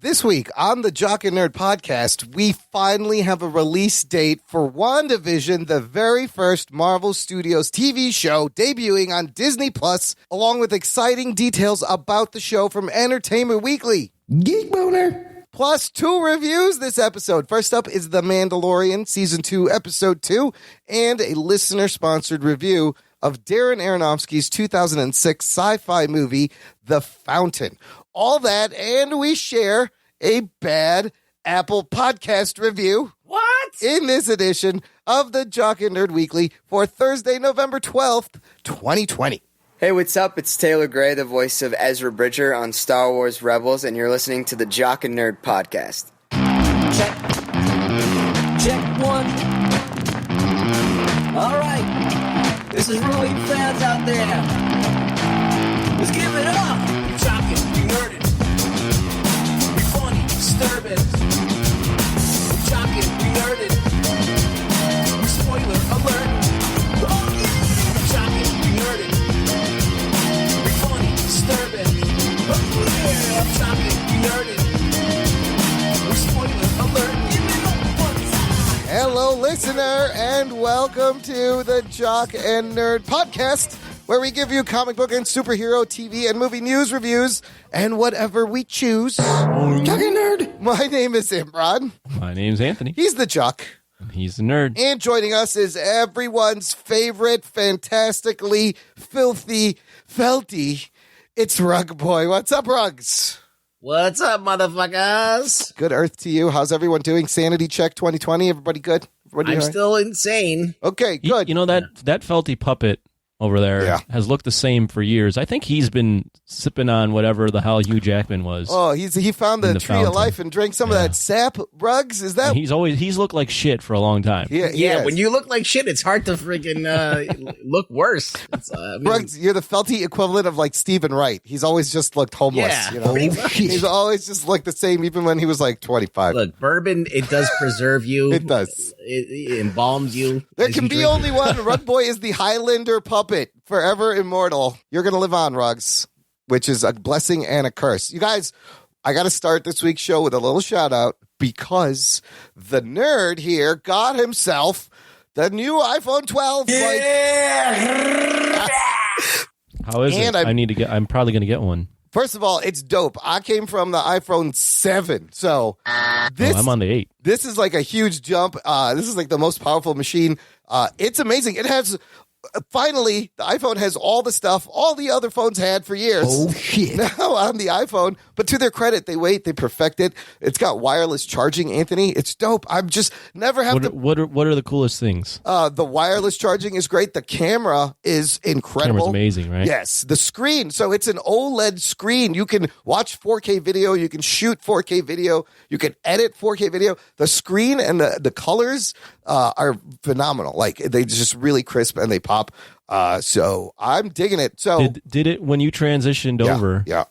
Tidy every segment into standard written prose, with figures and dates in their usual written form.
This week on the Jock and Nerd podcast, we finally have a release date for WandaVision, the very first Marvel Studios TV show debuting on Disney Plus, along with exciting details about the show from Entertainment Weekly. Geek Boner. Plus 2 reviews this episode. First up is The Mandalorian, Season 2, Episode 2, and a listener-sponsored review of Darren Aronofsky's 2006 sci-fi movie, The Fountain. All that, and we share a bad Apple podcast review. What? In this edition of the Jock and Nerd Weekly for Thursday, November 12th, 2020. Hey, what's up? It's Taylor Gray, the voice of Ezra Bridger on Star Wars Rebels, and you're listening to the Jock and Nerd podcast. Check. Check 1. All right. This is for all you fans out there. Let's give it up. You're jocking, you nerded. You're funny, disturbing. We're jocking, we nerded. We're spoiler alert. Oh yeah. We're jocking, we nerded. We're funny, disturbing. Oh yeah. I'm jocking, we nerded. We're spoiler alert. Give it up one time. Hello, listener, and welcome to the Jock and Nerd podcast, where we give you comic book and superhero TV and movie news reviews and whatever we choose. Jock and Nerd. My name is Imran. My name's Anthony. He's the Jock. He's the nerd. And joining us is everyone's favorite, fantastically filthy felty. It's Rug Boy. What's up, Rugs? What's up, motherfuckers? Good Earth to you. How's everyone doing? Sanity check 2020. Everybody good? Everybody I'm all right? still insane. Okay, good. You know, that Felty puppet over there has looked the same for years. I think he's been sipping on whatever the hell Hugh Jackman was. Oh, he found the tree fountain. of life and drank some of that sap. Rugs, is that? And he's looked like shit for a long time. Yeah, when you look like shit, it's hard to freaking look worse. Rugs, you're the Felty equivalent of like Stephen Wright. He's always just looked homeless. Yeah. You know? He's always just looked the same, even when he was like 25. Look, bourbon, it does preserve you. It does. It embalms you. There as can you be drink. only one. Rug Boy is the Highlander puppet, forever immortal. You're going to live on, Rugs, which is a blessing and a curse. You guys, I got to start this week's show with a little shout out because the nerd here got himself the new iPhone 12. How is And it? I'm probably going to get one. First of all, it's dope. I came from the iPhone 7, so this I'm on the 8. This is like a huge jump. This is like the most powerful machine. It's amazing. It has, finally, the iPhone has all the stuff all the other phones had for years. Oh, shit. Now on the iPhone, but to their credit, they perfect it. It's got wireless charging, Anthony. It's dope. I'm just never have What are the coolest things? the wireless charging is great. The camera is incredible. Camera's amazing, right? Yes. The screen. So it's an OLED screen. You can watch 4K video. You can shoot 4K video. You can edit 4K video. The screen and the colors are phenomenal. Like they just really crisp and they pop. So I'm digging it. So Did it when you transitioned over? Yeah.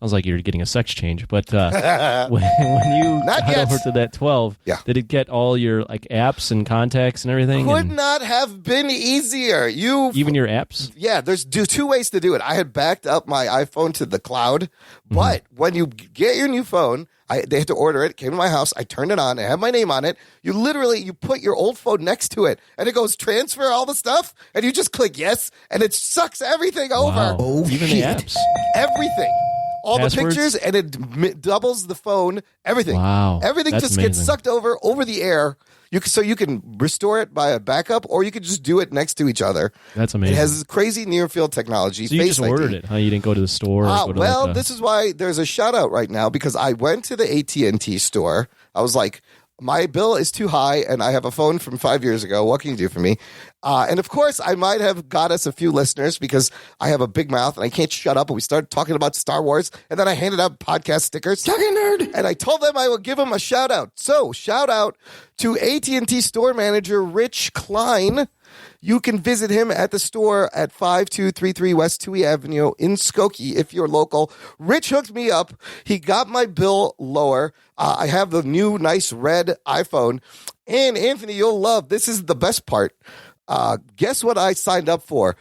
Sounds like you're getting a sex change, but when you Not got yet. over to that 12, did it get all your like apps and contacts and everything? Could and not have been easier. even your apps? Yeah, there's 2 ways to do it. I had backed up my iPhone to the cloud, but when you get your new phone, they had to order it. It came to my house. I turned it on. It had my name on it. You put your old phone next to it, and it goes transfer all the stuff, and you just click yes, and it sucks everything over. Wow. Oh, Even shit. the apps? Everything. All Passwords? the pictures, and it doubles the phone. Everything. Wow. Everything That's just gets amazing. sucked over the air. So you can restore it by a backup, or you can just do it next to each other. That's amazing. It has crazy near field technology. So you just Face ID. ordered it, huh? You didn't go to the store? Or go to Well, like this is why there's a shout out right now, because I went to the AT&T store. I was like, my bill is too high, and I have a phone from 5 years ago. What can you do for me? And of course, I might have got us a few listeners because I have a big mouth and I can't shut up. And we started talking about Star Wars, and then I handed out podcast stickers. Jock and Nerd. And I told them I would give them a shout out. So shout out to AT&T store manager Rich Klein. You can visit him at the store at 5233 West Toohey Avenue in Skokie if you're local. Rich hooked me up. He got my bill lower. I have the new nice red iPhone. And Anthony, you'll love, this is the best part. Guess what I signed up for?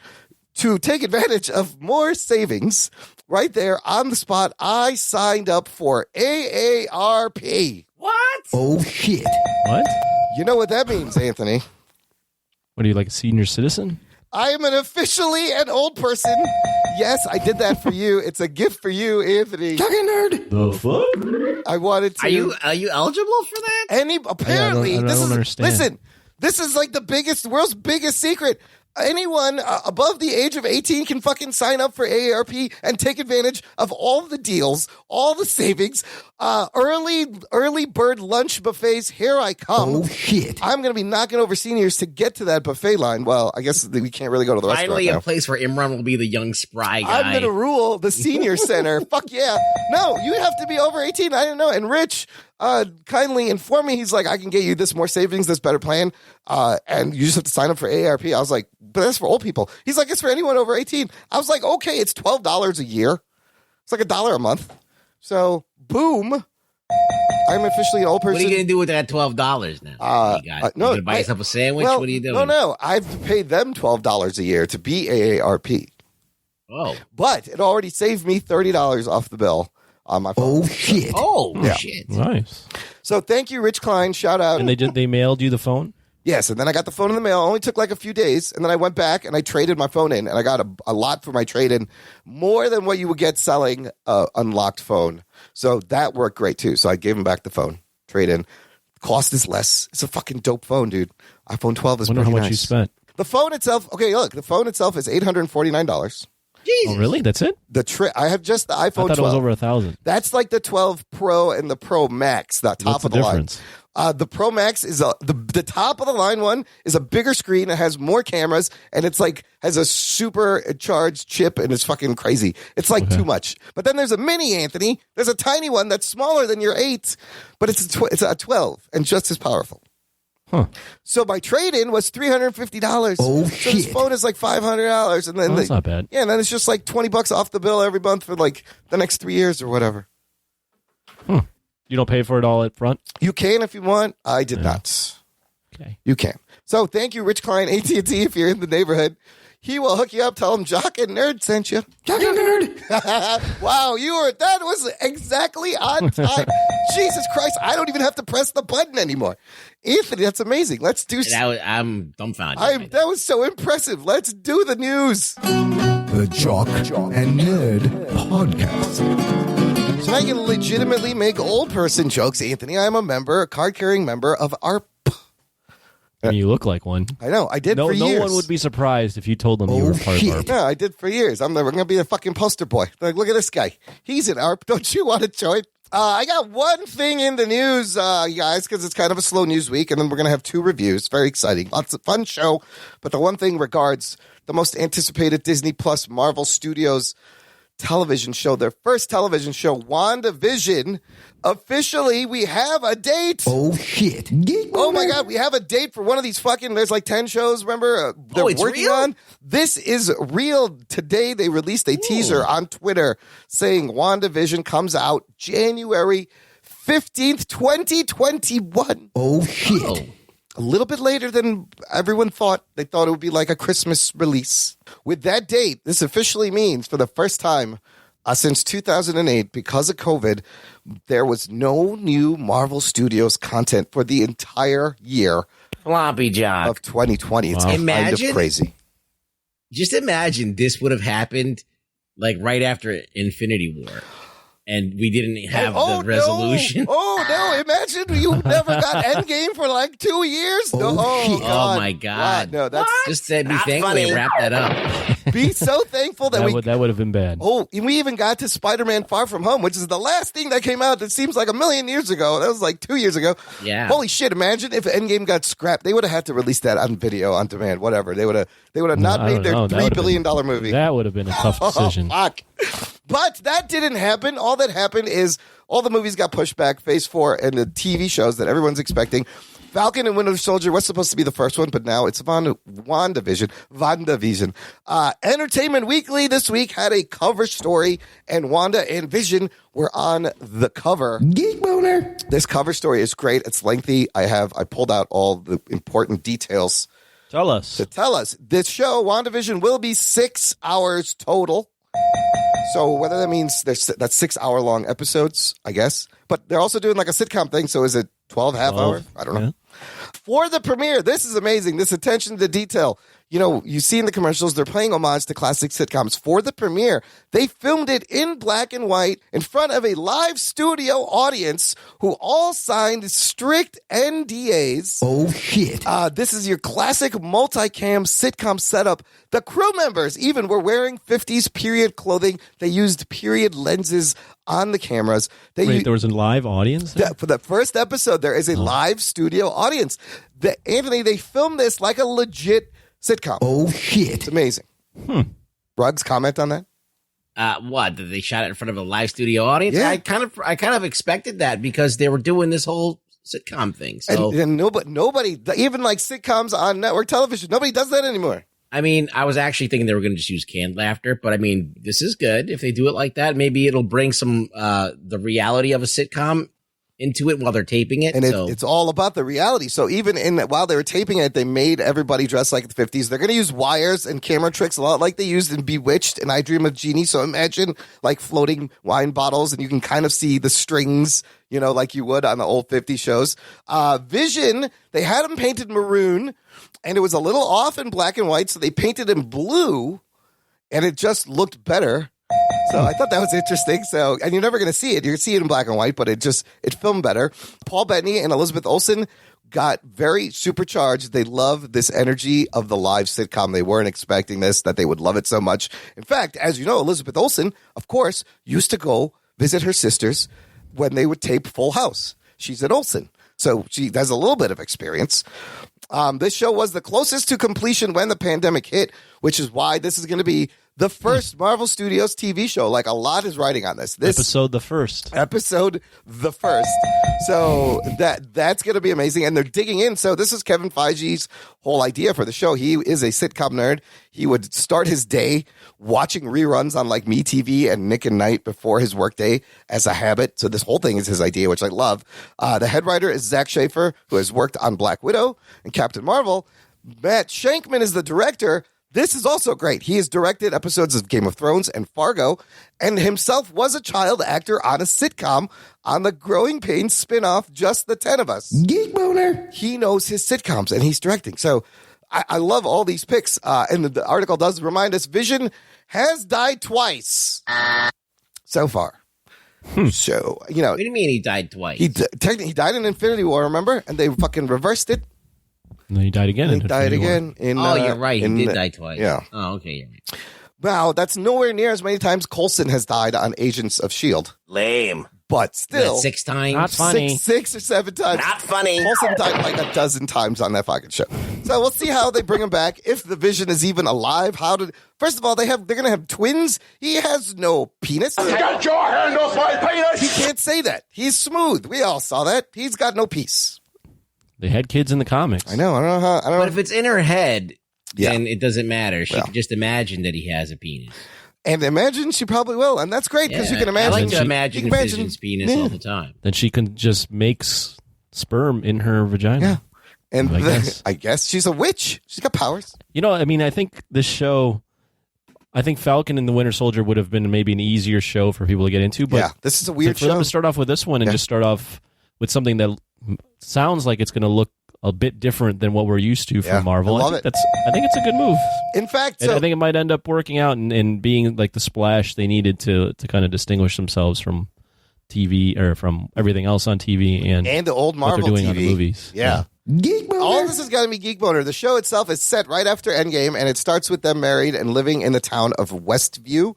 To take advantage of more savings right there on the spot, I signed up for AARP. What? Oh, shit. What? You know what that means, Anthony? What are you, like a senior citizen? I am officially an old person. Yes, I did that for you. It's a gift for you, Anthony. Talking nerd. The fuck? I wanted to. Are you eligible for that? Apparently, I don't understand. Listen, this is like the world's biggest secret. Anyone above the age of 18 can fucking sign up for AARP and take advantage of all the deals, all the savings, early bird lunch buffets. Here I come. Oh, shit. I'm going to be knocking over seniors to get to that buffet line. Well, I guess we can't really go to the restaurant Finally, now. a place where Imran will be the young spry guy. I'm going to rule the senior center. Fuck yeah. No, you have to be over 18. I didn't know. And Rich kindly informed me. He's like, I can get you this more savings, this better plan. And you just have to sign up for AARP. I was like, but that's for old people. He's like, it's for anyone over 18. I was like, okay, it's $12 a year. It's like $1 a month. So, boom. I'm officially an old person. What are you going to do with that $12 now? You going to buy yourself a sandwich? Well, what are you doing? No. I've paid them $12 a year to be AARP. Oh. But it already saved me $30 off the bill on my phone. Oh, shit. Oh, Yeah. shit. Nice. So thank you, Rich Klein. Shout out. And they mailed you the phone? Yes, and then I got the phone in the mail. It only took like a few days, and then I went back and I traded my phone in, and I got a lot for my trade-in, more than what you would get selling an unlocked phone. So that worked great, too. So I gave him back the phone, trade-in. Cost is less. It's a fucking dope phone, dude. iPhone 12 is I wonder pretty how much nice. you spent. The phone itself, okay, look, the phone itself is $849. Jesus. Oh, really? That's it? I have just the iPhone I thought 12. it was over 1,000. That's like the 12 Pro and the Pro Max, the top What's of the the difference? line. The Pro Max is the top of the line one is a bigger screen. It has more cameras, and it's like has a supercharged chip, and it's fucking crazy. It's like too much. But then there's a mini, Anthony. There's a tiny one that's smaller than your 8, but it's a 12 and just as powerful. Huh. So my trade-in was $350. Oh, so this shit. phone is like $500, and then Oh, that's not bad. Yeah, and then it's just like $20 off the bill every month for like the next 3 years or whatever. You don't pay for it all at front? You can if you want. I did not. Okay. You can. So thank you, Rich Klein, AT&T, if you're in the neighborhood. He will hook you up. Tell him Jock and Nerd sent you. Talking nerd. Wow, that was exactly on time. Jesus Christ, I don't even have to press the button anymore. Anthony, that's amazing. Let's do. I'm dumbfounded. That was so impressive. Let's do the news. The Jock and Nerd Podcast. So I can legitimately make old person jokes, Anthony. I'm a card-carrying member of ARP. I mean, you look like one. I know. I did No, for years. no one would be surprised if you told them you were part of ARP. No, I did for years. I'm never going to be a fucking poster boy. Like, look at this guy. He's an ARP. Don't you want to join? I got one thing in the news, you guys, because it's kind of a slow news week, and then we're going to have 2 reviews. Very exciting. Lots of fun show. But the one thing regards the most anticipated Disney Plus Marvel Studios television show, their first television show, WandaVision. Officially, we have a date. Oh, shit. Oh my God, we have a date for one of these there's like 10 shows, remember? They're it's working real? on. This is real. Today, they released a teaser on Twitter saying WandaVision comes out January 15th, 2021. Oh, shit. Oh. A little bit later than everyone thought. They thought it would be like a Christmas release. With that date, this officially means for the first time since 2008, because of COVID, there was no new Marvel Studios content for the entire year Floppy Jock. of 2020. It's Wow. kind Imagine- of crazy. Just imagine this would have happened like right after Infinity War. And we didn't have the resolution. No. Oh, no. Imagine you never got Endgame for like 2 years. No. Oh, shit. Oh, my God. No, that's Just be Not thankful funny. they wrapped that up. be so thankful that That would have been bad. Oh, and we even got to Spider-Man Far From Home, which is the last thing that came out that seems like a million years ago. That was like 2 years ago. Yeah. Holy shit, imagine if Endgame got scrapped. They would have had to release that on video, on demand, whatever. They would have not I made don't their know. That $3 would've billion been- movie. That would have been a tough decision. Oh, fuck. But that didn't happen. All that happened is all the movies got pushed back, Phase 4, and the TV shows that everyone's expecting. Falcon and Winter Soldier was supposed to be the first one, but now it's WandaVision. Entertainment Weekly this week had a cover story, and Wanda and Vision were on the cover. Geek boner. This cover story is great. It's lengthy. I pulled out all the important details Tell us. to tell us. This show, WandaVision, will be 6 hours total. So whether that means that's 6 hour long episodes, I guess. But they're also doing like a sitcom thing. So is it 12 half hour? I don't know. Yeah. For the premiere, this is amazing. This attention to detail. You know, you see in the commercials, they're playing homage to classic sitcoms. For the premiere, they filmed it in black and white in front of a live studio audience who all signed strict NDAs. Oh, shit. This is your classic multicam sitcom setup. The crew members even were wearing 50s period clothing. They used period lenses on the cameras. Wait, there was a live audience there? For the first episode, there is a live studio audience. Anthony, they filmed this like a legit sitcom. Oh, shit. It's amazing. Ruggs, comment on that? What? That they shot it in front of a live studio audience? Yeah. I kind of expected that because they were doing this whole sitcom thing. So And nobody, even like sitcoms on network television, nobody does that anymore. I mean, I was actually thinking they were going to just use canned laughter, but I mean, this is good. If they do it like that, maybe it'll bring some the reality of a sitcom into it while they're taping it. And so. it's all about the reality. So even while they were taping it, they made everybody dress like the 50s. They're going to use wires and camera tricks a lot like they used in Bewitched and I Dream of Jeannie. So imagine like floating wine bottles and you can kind of see the strings, you know, like you would on the old 50 shows. Vision, they had him painted maroon and it was a little off in black and white. So they painted him blue and it just looked better. So I thought that was interesting. So, and you're never going to see it. You're going to see it in black and white, but it filmed better. Paul Bettany and Elizabeth Olsen got very supercharged. They love this energy of the live sitcom. They weren't expecting this, that they would love it so much. In fact, as you know, Elizabeth Olsen, of course, used to go visit her sisters when they would tape Full House. She's an Olsen. So she has a little bit of experience. This show was the closest to completion when the pandemic hit, which is why this is going to be the first Marvel Studios TV show. Like, a lot is writing on this. Episode the first. So that's going to be amazing. And they're digging in. So this is Kevin Feige's whole idea for the show. He is a sitcom nerd. He would start his day watching reruns on like MeTV and Nick and Night before his workday as a habit. So this whole thing is his idea, which I love. The head writer is Zach Schaefer, who has worked on Black Widow and Captain Marvel. Matt Shankman is the director. This is also great. He has directed episodes of Game of Thrones and Fargo, and himself was a child actor on a sitcom on the Growing Pains spinoff, Just the 10 of Us. Geek boner. He knows his sitcoms, and he's directing. So I love all these picks. And the article does remind us Vision has died twice so far. So, you know. What do you mean he died twice? He died in Infinity War, remember? And they fucking reversed it. And then he died again. You're right. He did die twice. Yeah. Oh, okay. You're right. Wow, that's nowhere near as many times Coulson has died on Agents of S.H.I.E.L.D. Lame. But still. 6 times? Not funny. Six or 7 times. Not funny. Coulson died like a dozen times on that fucking show. So we'll see how they bring him back. If the Vision is even alive, first of all, they're going to have twins. He has no penis. Get your hand off my penis! He can't say that. He's smooth. We all saw that. He's got no peace. They had kids in the comics. I know. I don't know how. But if it's in her head, Yeah. then it doesn't matter. She can just imagine that he has a penis. And imagine she probably will. And that's great because you can imagine. I like to you imagine can Vision's penis all the time. Then she can just make sperm in her vagina. Yeah. And I guess she's a witch. She's got powers. You know, I mean, I think this show, I think Falcon and the Winter Soldier would have been maybe an easier show for people to get into. But yeah, this is a weird for them to start off with this one and just start off with something that sounds like it's going to look a bit different than what we're used to from Marvel. I love it. I think it's a good move. In fact, I think it might end up working out and being like the splash they needed to kind of distinguish themselves from TV or from everything else on TV and the old Marvel what they're doing TV. on the movies. Yeah. Geek boner. All this has got to be Geek Boner. The show itself is set right after Endgame, and it starts with them married and living in the town of Westview.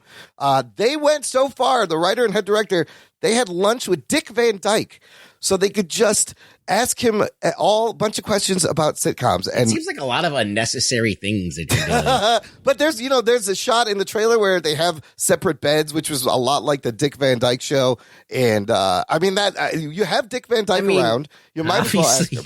They went so far, the writer and head director, they had lunch with Dick Van Dyke so they could just ask him a bunch of questions about sitcoms. And It seems like a lot of unnecessary things that you're doing. but there's a shot in the trailer where they have separate beds, which was a lot like the Dick Van Dyke show. And I mean that you have Dick Van Dyke around, you might as well ask him.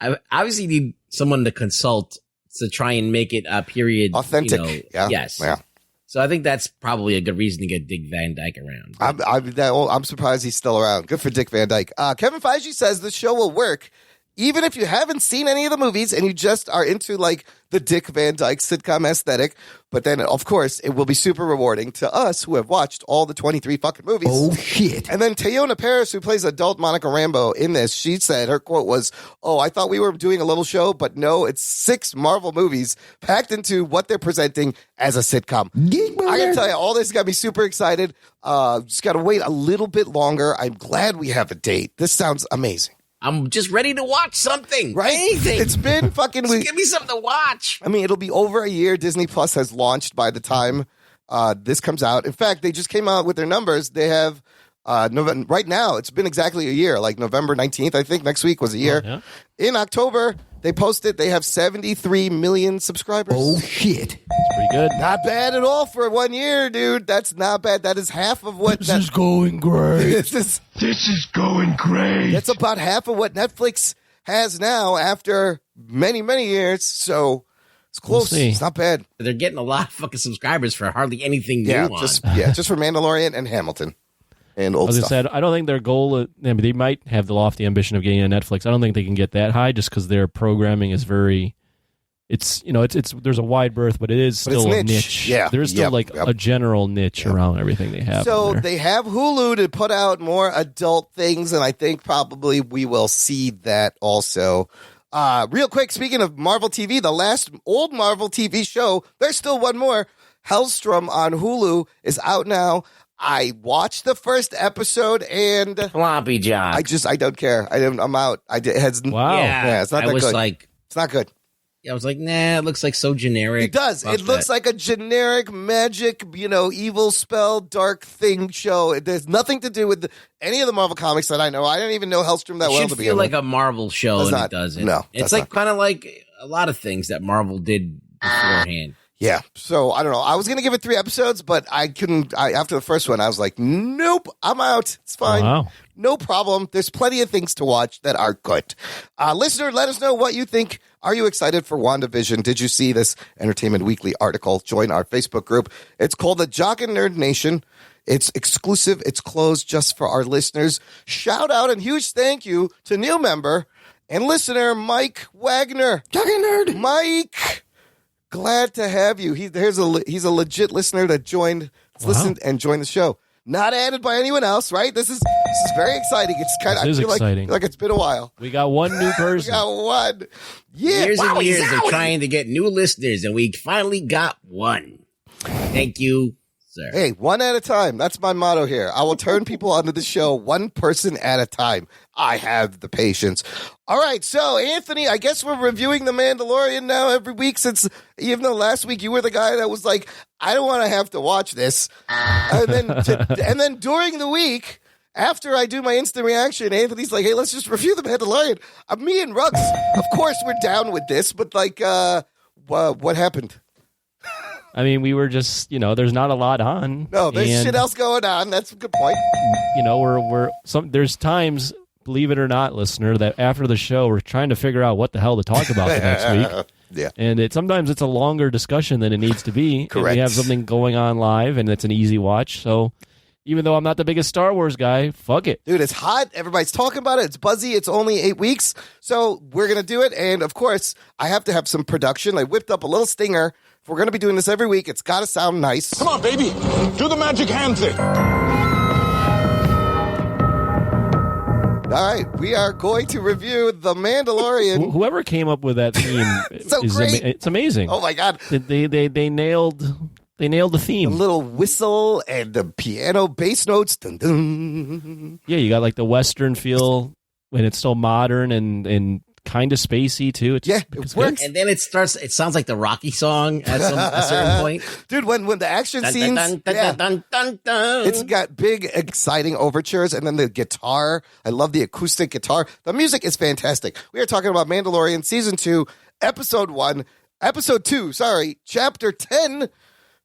I obviously need someone to consult to try and make it a period authentic. Yes. Yeah. So I think that's probably a good reason to get Dick Van Dyke around. I'm surprised he's still around. Good for Dick Van Dyke. Kevin Feige says the show will work even if you haven't seen any of the movies and you just are into like the Dick Van Dyke sitcom aesthetic, but then of course it will be super rewarding to us who have watched all the 23 fucking movies. Oh, shit. And then Teyona Paris, who plays adult Monica Rambeau in this, she said, her quote was, "Oh, I thought we were doing a little show, but no, it's 6 Marvel movies packed into what they're presenting as a sitcom." Geek I gotta boner. tell you, all this got me super excited. Just gotta wait a little bit longer. I'm glad we have a date. This sounds amazing. I'm just ready to watch something. Right? Anything. It's been fucking Just give me something to watch. I mean, it'll be over a year. Disney Plus has launched by the time this comes out. In fact, they just came out with their numbers. They have right now, it's been exactly a year, like November 19th, I think. Next week was a year. Oh, yeah. In October, they posted they have 73 million subscribers. Oh, shit. It's pretty good. Not bad at all for 1 year, dude. That's not bad. That is half of what... This is going great. This This is going great. That's about half of what Netflix has now after many, many years. So it's close. We'll see. It's not bad. They're getting a lot of fucking subscribers for hardly anything Yeah, new on. just for Mandalorian and Hamilton and old As I stuff. said, I don't think their goal. They might have the lofty ambition of getting a Netflix. I don't think they can get that high just because their programming is very. It's there's a wide berth, but it is But it's still a niche. niche. Yeah. There's still Yep. a general niche around everything they have. So on there. they have Hulu to put out more adult things, and I think probably we will see that also. Real quick, speaking of Marvel TV, the last old Marvel TV show, there's still one more. Hellstrom on Hulu is out now. I watched the first episode, and Floppy Jock. I don't care. I'm out. It has Wow. Yeah, it's not I that was good. like, It's not good. I was like, nah, it looks like so generic. It does. Fuck It looks that. like a generic magic, evil spell, dark thing show. There's nothing to do with any of the Marvel comics that I know. I didn't even know Hellstrom that It well should to feel begin like with. a Marvel show, Does and not. it doesn't. No, It's does like not. kind of like a lot of things that Marvel did beforehand. Yeah. So I don't know. I was going to give it 3 episodes, but I couldn't. After the first one, I was like, nope, I'm out. It's fine. Wow. No problem. There's plenty of things to watch that are good. Listener, let us know what you think. Are you excited for WandaVision? Did you see this Entertainment Weekly article? Join our Facebook group. It's called the Jock and Nerd Nation. It's exclusive. It's closed just for our listeners. Shout out and huge thank you to new member and listener Mike Wagner. Jock and Nerd. Mike, glad to have you. He's a legit listener that listened and joined the show. Not added by anyone else, right? This is very exciting. It's kind of This is exciting. like it's been a while. We got one new We person. got one. Yeah, Years and years wowie, of zowie. trying to get new listeners, and we finally got one. Thank you, sir. Hey, one at a time. That's my motto here. I will turn people onto the show one person at a time. I have the patience. All right, so Anthony, I guess we're reviewing The Mandalorian now every week since, even though last week you were the guy that was like, I don't want to have to watch this. And then during the week, after I do my instant reaction, Anthony's like, hey, let's just review The Mandalorian. Me and Ruggs, of course, we're down with this, but like, what happened? I mean, we were just, there's not a lot on. No, there's and, shit else going on. That's a good point. There's times, believe it or not, listener, that after the show, we're trying to figure out what the hell to talk about the next week. Yeah. And sometimes it's a longer discussion than it needs to be. Correct. And we have something going on live, and it's an easy watch. So even though I'm not the biggest Star Wars guy, fuck it. Dude, it's hot. Everybody's talking about it. It's buzzy. It's only 8 weeks. So we're going to do it. And of course, I have to have some production. I whipped up a little stinger. If we're going to be doing this every week, it's got to sound nice. Come on, baby. Do the magic hand thing. All right. We are going to review The Mandalorian. Whoever came up with that theme, So great. it's amazing. Oh, my God. They nailed the A theme. little whistle and the piano bass notes. Dun, dun. Yeah, you got like the Western feel, and it's still modern and kind of spacey too. It's Yeah, it's it works. good. And then it sounds like the Rocky song at a certain point. Dude, when the action Dun, scenes, dun, dun, yeah. dun, dun, dun. It's got big, exciting overtures, and then the guitar. I love the acoustic guitar. The music is fantastic. We are talking about Mandalorian Season 2, Episode 2, Chapter 10,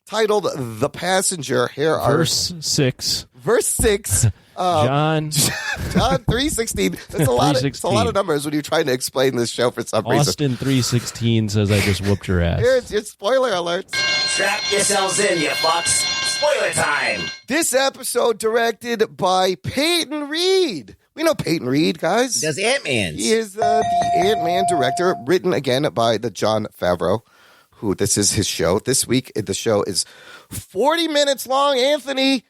titled The Passenger. Here are Verse 6. verse 6. John John 3:16. That's a lot. It's a lot of numbers when you're trying to explain this show for some reason. Austin 3:16 says I just whooped your ass. Here's your spoiler alerts. Strap yourselves in, you fucks. Spoiler time. This episode directed by Peyton Reed. We know Peyton Reed, guys. He does Ant-Man. He is the Ant-Man director, written again by the Jon Favreau, who this is his show. This week, the show is 40 minutes long. Anthony,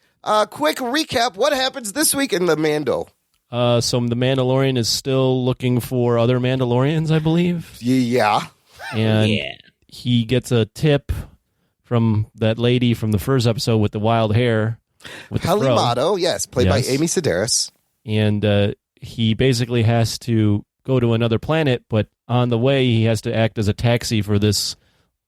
quick recap. What happens this week in the Mando? So the Mandalorian is still looking for other Mandalorians, I believe. Yeah. And he gets a tip from that lady from the first episode with the wild hair. With the fro. Halimado, yes, played by Amy Sedaris. And he basically has to go to another planet, but on the way he has to act as a taxi for this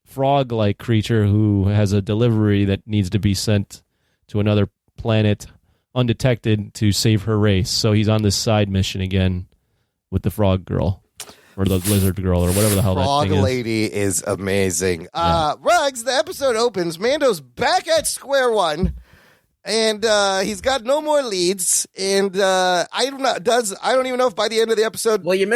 frog-like creature who has a delivery that needs to be sent to another planet undetected to save her race. So he's on this side mission again with the frog girl. Or the lizard girl, or whatever the hell that thing is. Frog lady is amazing. Ruggs, the episode opens. Mando's back at square one, and he's got no more leads. And I don't even know if by the end of the episode. Well, you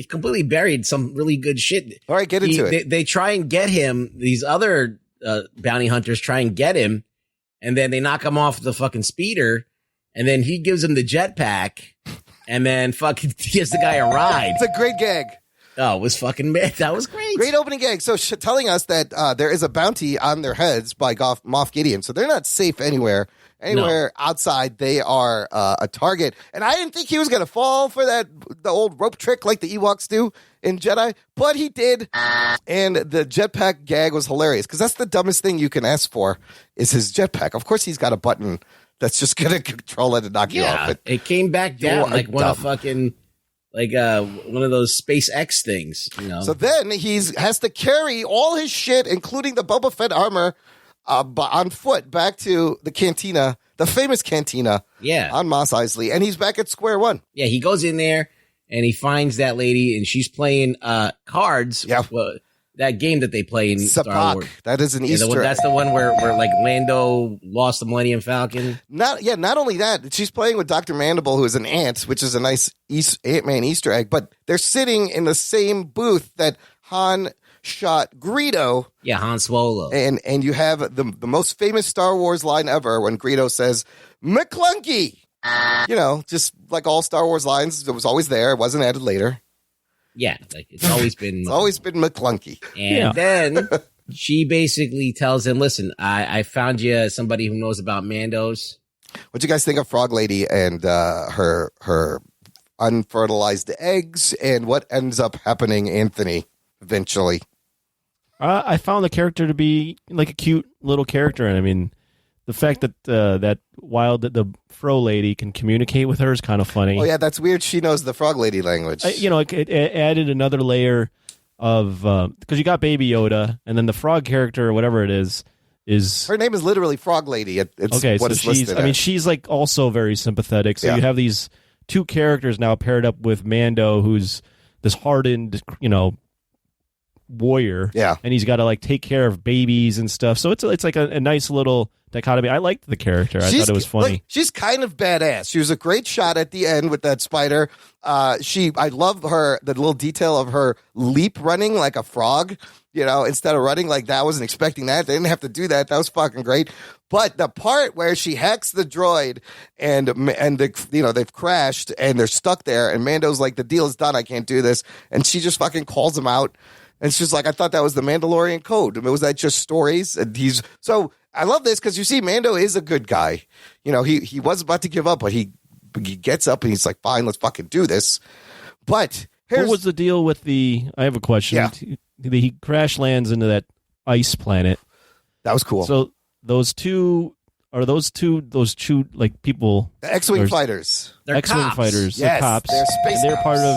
completely buried some really good shit. All right, get into it. They try and get him. These other bounty hunters try and get him, and then they knock him off the fucking speeder, and then he gives him the jetpack. And then fucking gives the guy a ride. It's a great gag. Oh, it was fucking bad. That was great. Great opening gag. So telling us that there is a bounty on their heads by Moff Gideon. So they're not safe anywhere outside. They are a target. And I didn't think he was going to fall for the old rope trick like the Ewoks do in Jedi, but he did. And the jetpack gag was hilarious because that's the dumbest thing you can ask for is his jetpack. Of course, he's got a button that's just going to control it and knock you off. It came back down like one of fucking, like one of those SpaceX things, you know. So then he has to carry all his shit, including the Boba Fett armor, on foot back to the cantina, the famous cantina on Mos Eisley. And he's back at square one. Yeah, he goes in there and he finds that lady and she's playing cards. Yeah. That game that they play in Star Wars. That is an Easter. That's the one where like Lando lost the Millennium Falcon. Not only that, she's playing with Dr. Mandible, who is an ant, which is a nice Ant-Man Easter egg, but they're sitting in the same booth that Han shot Greedo. Yeah, Han Solo. And you have the most famous Star Wars line ever when Greedo says, McClunky! You know, just like all Star Wars lines, it was always there. It wasn't added later. Yeah, like it's always been McClunky. And then she basically tells him, listen, I found you somebody who knows about Mandos. What'd you guys think of Frog Lady and her unfertilized eggs and what ends up happening, Anthony, eventually? I found the character to be like a cute little character. And I mean, the fact that the Fro lady can communicate with her is kind of funny. Oh yeah, that's weird. She knows the Frog Lady language. It added another layer of because you got Baby Yoda, and then the frog character or whatever it is her name is literally Frog Lady. She's like also very sympathetic. So you have these two characters now paired up with Mando, who's this hardened, warrior. Yeah, and he's got to like take care of babies and stuff. So it's like a nice little dichotomy. I liked the character. I thought it was funny. Look, she's kind of badass. She was a great shot at the end with that spider. I love the little detail of her leap running like a frog, instead of running like that. I wasn't expecting that. They didn't have to do that. That was fucking great. But the part where she hacks the droid and they've crashed and they're stuck there and Mando's like, the deal is done. I can't do this. And she just fucking calls him out. And she's like, I thought that was the Mandalorian code. I mean, was that just stories? And I love this because you see Mando is a good guy. He was about to give up, but he gets up and he's like, fine, let's fucking do this. But what was the deal with I have a question. Yeah. He crash lands into that ice planet. That was cool. So those two like people, the X-Wing fighters. They're X-Wing cops. fighters, Yes, the cops. they're space They're cops. part of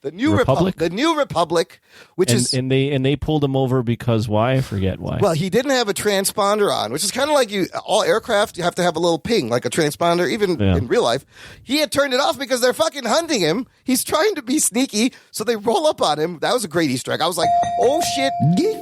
the New Republic. The New Republic, which is and they pulled him over because why? I forget why. Well, he didn't have a transponder on, which is kind of like all aircraft. You have to have a little ping, like a transponder, even in real life. He had turned it off because they're fucking hunting him. He's trying to be sneaky, so they roll up on him. That was a great Easter egg. I was like, oh shit,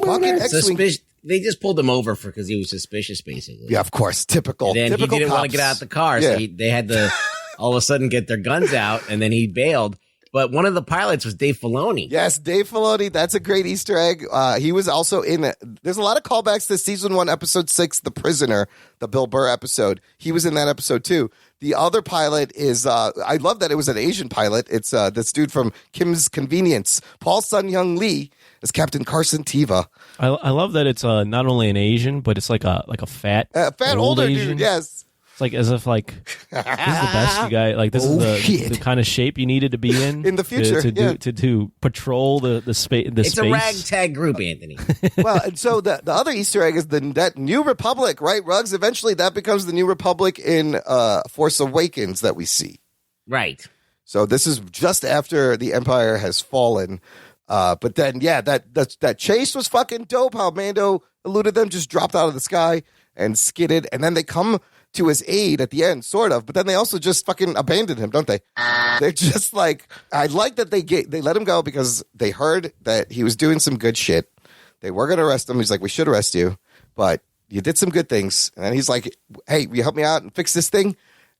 fucking X-Wing. They just pulled him over because he was suspicious, basically. Yeah, of course, typical. And then typical he didn't cops. want to get out the car, so they had to all of a sudden get their guns out, and then he bailed. But one of the pilots was Dave Filoni. Yes, Dave Filoni. That's a great Easter egg. He was also in. There's a lot of callbacks to season 1, episode 6, The Prisoner, the Bill Burr episode. He was in that episode too. The other pilot is, I love that it was an Asian pilot. It's this dude from Kim's Convenience, Paul Sun-Young Lee, as Captain Carson Tiva. I love that it's not only an Asian, but it's like a fat older Asian. dude, yes. It's like as if like this is the best guy. Like this is the kind of shape you needed to be in the future to patrol the space. It's a ragtag group, Anthony. Well, and so the other Easter egg is that New Republic, right, Ruggs? Eventually, that becomes the New Republic in Force Awakens that we see. Right. So this is just after the Empire has fallen. But then, yeah, that chase was fucking dope. How Mando eluded them, just dropped out of the sky and skidded, and then they come to his aid at the end, sort of. But then they also just fucking abandoned him, don't they? They're just like, I like that they let him go because they heard that he was doing some good shit. They were going to arrest him. He's like, we should arrest you, but you did some good things. And then he's like, hey, will you help me out and fix this thing?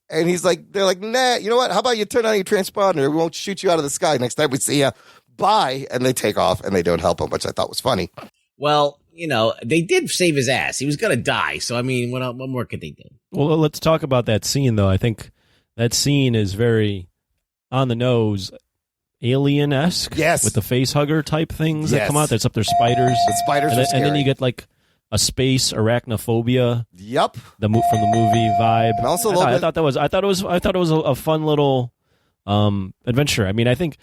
And he's like, they're like, nah, you know what? How about you turn on your transponder? We won't shoot you out of the sky next time we see you. Bye. And they take off and they don't help him, which I thought was funny. Well, you know, they did save his ass. He was going to die. So, I mean, what more could they do? Well, let's talk about that scene, though. I think that scene is very on the nose, alien-esque. Yes. With the face hugger type things that come out. There's up there spiders. The spiders are scary. And then you get like a space arachnophobia. Yep. From the movie vibe. And also I thought it was a fun little adventure. I mean, I think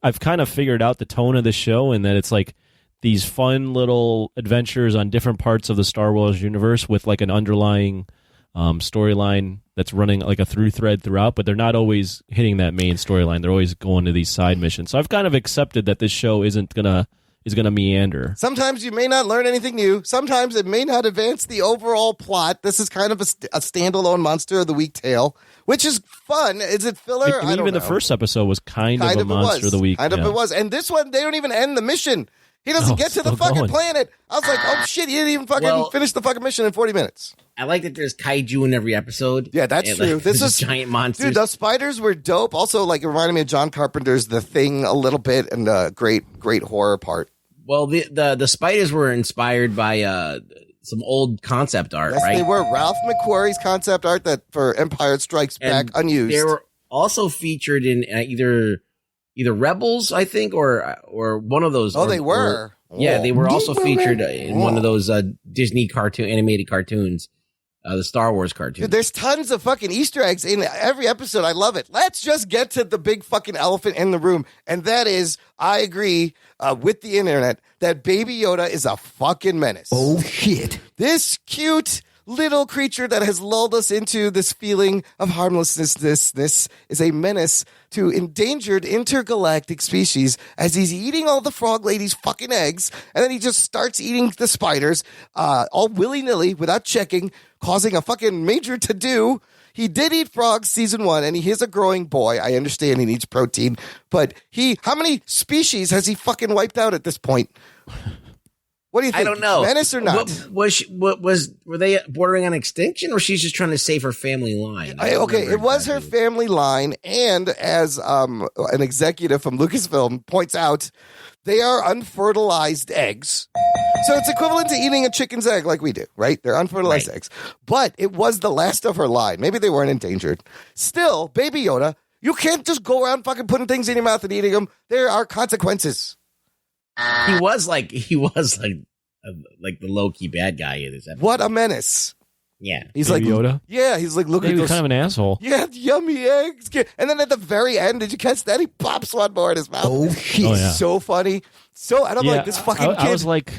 I've kind of figured out the tone of the show, and that it's like these fun little adventures on different parts of the Star Wars universe with like an underlying storyline that's running like a through thread throughout, but they're not always hitting that main storyline. They're always going to these side missions. So I've kind of accepted that this show is gonna meander. Sometimes you may not learn anything new. Sometimes it may not advance the overall plot. This is kind of a standalone Monster of the Week tale, which is fun. Is it filler? I don't know. Even the first episode was kind of a Monster of the Week. Kind of it was. And this one, they don't even end the mission. He doesn't get to the fucking planet. I was like, oh shit, he didn't even fucking finish the fucking mission in 40 minutes. I like that there's kaiju in every episode. Yeah, that's true. Like, this is giant monsters. Dude, those spiders were dope. Also, like, it reminded me of John Carpenter's The Thing a little bit, and the great horror part. Well, the spiders were inspired by some old concept art, yes, right? They were Ralph McQuarrie's concept art that for Empire Strikes Back unused. They were also featured in either Rebels, I think, or one of those. Oh, they were. They were also featured in one of those Disney animated cartoons, the Star Wars cartoon. Dude, there's tons of fucking Easter eggs in every episode. I love it. Let's just get to the big fucking elephant in the room, and that is, I agree with the internet that Baby Yoda is a fucking menace. Oh shit! This cute little creature that has lulled us into this feeling of harmlessness. This is a menace to endangered intergalactic species as he's eating all the frog lady's fucking eggs, and then he just starts eating the spiders all willy-nilly without checking, causing a fucking major to-do. He did eat frogs season 1, and he is a growing boy. I understand he needs protein, but how many species has he fucking wiped out at this point? What do you think? I don't know. Menace or not? Were they bordering on extinction, or she's just trying to save her family line? Okay, it was her family line, and as an executive from Lucasfilm points out, they are unfertilized eggs. So it's equivalent to eating a chicken's egg like we do, right? They're unfertilized eggs. But it was the last of her line. Maybe they weren't endangered. Still, Baby Yoda, you can't just go around fucking putting things in your mouth and eating them. There are consequences. He was like the low key bad guy in this episode. What a menace! Yeah, he's Baby like Yoda. Yeah, he's like, look at He's those. kind of an asshole. Yeah, yummy eggs. And then at the very end, did you catch that? He pops one more in his mouth. Oh shit! Oh, yeah. So funny. And I'm like, this fucking kid. I was like,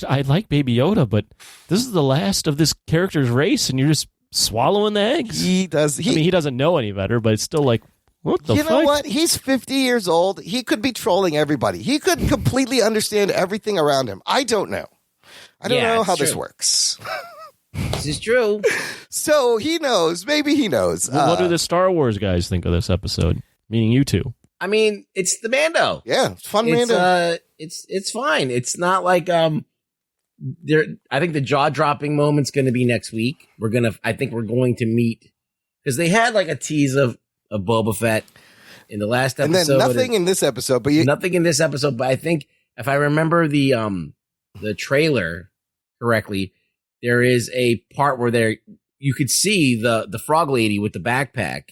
I like Baby Yoda, but this is the last of this character's race, and you're just swallowing the eggs. He does. He doesn't know any better, but it's still like, what the fuck? You know what? He's 50 years old. He could be trolling everybody. He could completely understand everything around him. I don't know. I don't know how this works. This is true. So he knows. Maybe he knows. Well, what do the Star Wars guys think of this episode? Meaning you two. I mean, it's the Mando. Yeah, it's fun Mando. It's fine. It's not like there. I think the jaw dropping moment's going to be next week. I think we're going to meet, because they had like a tease of Boba Fett in the last episode, and then nothing in this episode. But nothing in this episode. But I think if I remember the trailer correctly, there is a part where you could see the frog lady with the backpack,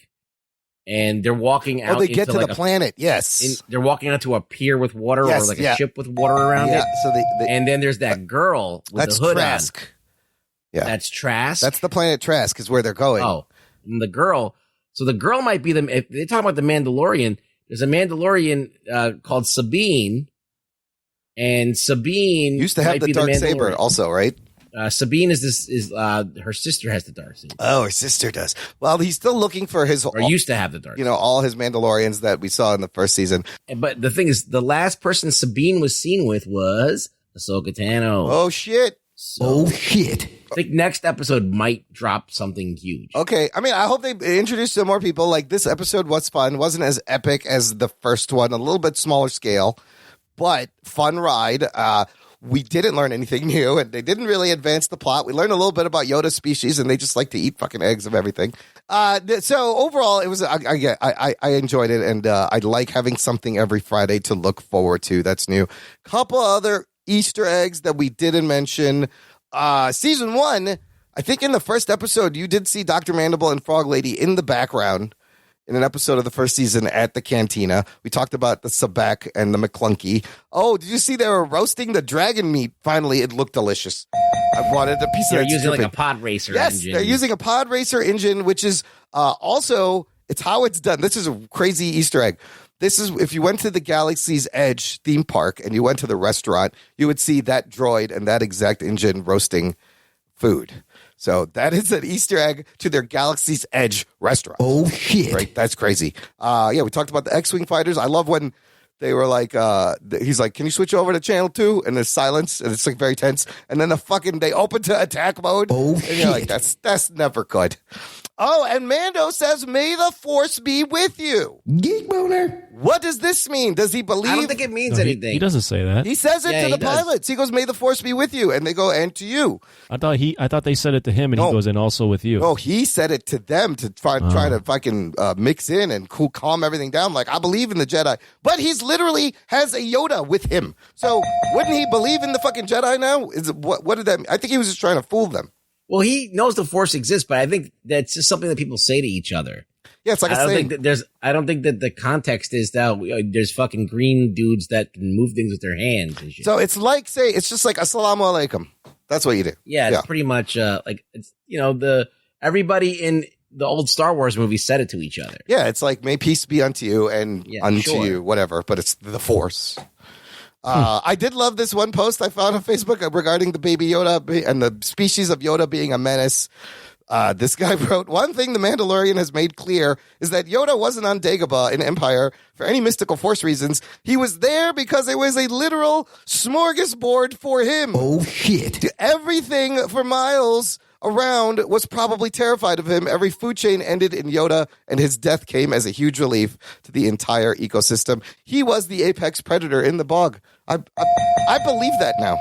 and they're walking out. Oh, they get to like the planet. Yes, they're walking out to a pier with water, Yes, or like yeah. a ship with water around yeah. it. So they And then there's that girl with that's the hood Trask. on. Yeah, That's Trask. that's the planet Trask is where they're going. Oh, and the girl. So the girl might be if they talk about the Mandalorian. There's a Mandalorian called Sabine, and Sabine Used to have might the be dark Mandalorian. saber also, right? Sabine is her sister has the dark saber, Oh, her sister does. Well, he's still looking for his, or used to have the dark. all his Mandalorians that we saw in the first season. But the thing is, the last person Sabine was seen with was Ahsoka Tano. Oh shit. So Oh shit. I think next episode might drop something huge. Okay. I mean, I hope they introduce some more people. Like, this episode was fun. Wasn't as epic as the first one, a little bit smaller scale, but fun ride. We didn't learn anything new, and they didn't really advance the plot. We learned a little bit about Yoda's species, and they just like to eat fucking eggs of everything. So overall, it was I enjoyed it, and I like having something every Friday to look forward to. That's new. Couple other Easter eggs that we didn't mention. Season 1, I think in the first episode, you did see Dr. Mandible and Frog Lady in the background in an episode of the first season at the cantina. We talked about the sabak and the McClunky. Oh, did you see they were roasting the dragon meat? Finally, it looked delicious. I wanted a piece They're of that. using like stripping. a pod racer Yes, engine. they're using a pod racer engine, which is also, it's how it's done. This is a crazy Easter egg. This is, if you went to the Galaxy's Edge theme park and you went to the restaurant, you would see that droid and that exact engine roasting food. So that is an Easter egg to their Galaxy's Edge restaurant. Oh shit. Right? That's crazy. Yeah, we talked about the X-Wing fighters. I love when they were like, he's like, can you switch over to channel 2? And there's silence, and it's like very tense. And then they open to attack mode. Oh, and you're like, shit. that's never good. Oh, and Mando says, may the Force be with you. Geek boner. What does this mean? Does he believe? I don't think it means No, anything. he doesn't say that. He says it Yeah, to he the does. pilots. He goes, may the Force be with you. And they go, and to you. I thought they said it to him, and No. he goes, and also with you. No, he said it to them to try to fucking mix in and calm everything down. Like, I believe in the Jedi. But he's literally has a Yoda with him. So wouldn't he believe in the fucking Jedi now? What did that mean? I think he was just trying to fool them. Well, he knows the Force exists, but I think that's just something that people say to each other. Yeah, it's like I a don't saying. think that I don't think that the context is that there's fucking green dudes that can move things with their hands and shit. So it's like, it's just like assalamu alaikum. That's what you do. yeah, it's pretty much like it's everybody in the old Star Wars movies said it to each other. Yeah, it's like, may peace be unto you and Yeah, unto sure. you, whatever, but it's the Force. I did love this one post I found on Facebook regarding the baby Yoda and the species of Yoda being a menace. This guy wrote, one thing the Mandalorian has made clear is that Yoda wasn't on Dagobah in Empire for any mystical Force reasons. He was there because it was a literal smorgasbord for him. Oh shit. Everything for miles around was probably terrified of him. Every food chain ended in Yoda, and his death came as a huge relief to the entire ecosystem. He was the apex predator in the bog. I believe that now.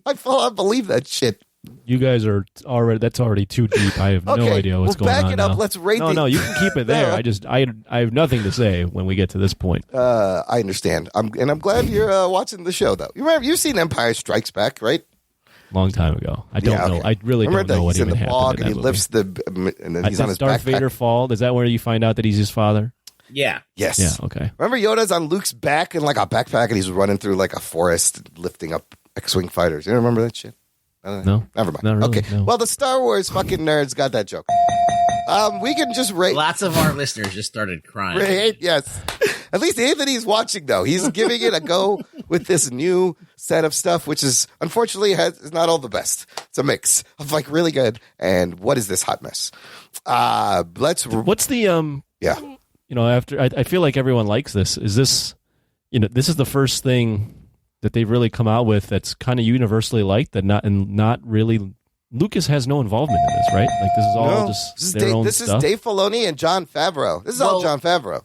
I believe that shit. You guys are that's already too deep. I have no Okay, idea what's we'll going back on it up. now. Let's rate No, the- no, you can keep it there. I have nothing to say when we get to this point. I understand. I'm glad you're watching the show, though. You've seen Empire Strikes Back, right? Long time ago. I don't know. I really Remember don't know what he's in even the happened bog in and that he movie. lifts and then he's on Does his Darth backpack. Vader fall? Is that where you find out that he's his father? Yeah. Yes. Yeah. Okay. Remember Yoda's on Luke's back in like a backpack and he's running through like a forest lifting up X-Wing fighters. You remember that shit? No. Never mind. Not really, Okay. no. Well, the Star Wars fucking nerds got that joke. We can just rate. Lots of our listeners just started crying. Right, yes. At least Anthony's watching, though. He's giving it a go with this new set of stuff, which is unfortunately is not all the best. It's a mix of like really good and what is this hot mess? What's the Yeah. After I feel like everyone likes this. Is this this is the first thing that they've really come out with that's kind of universally liked that not really. Lucas has no involvement in this, right? Like this is all just their own this stuff. is Dave Filoni and John Favreau. This is all John Favreau.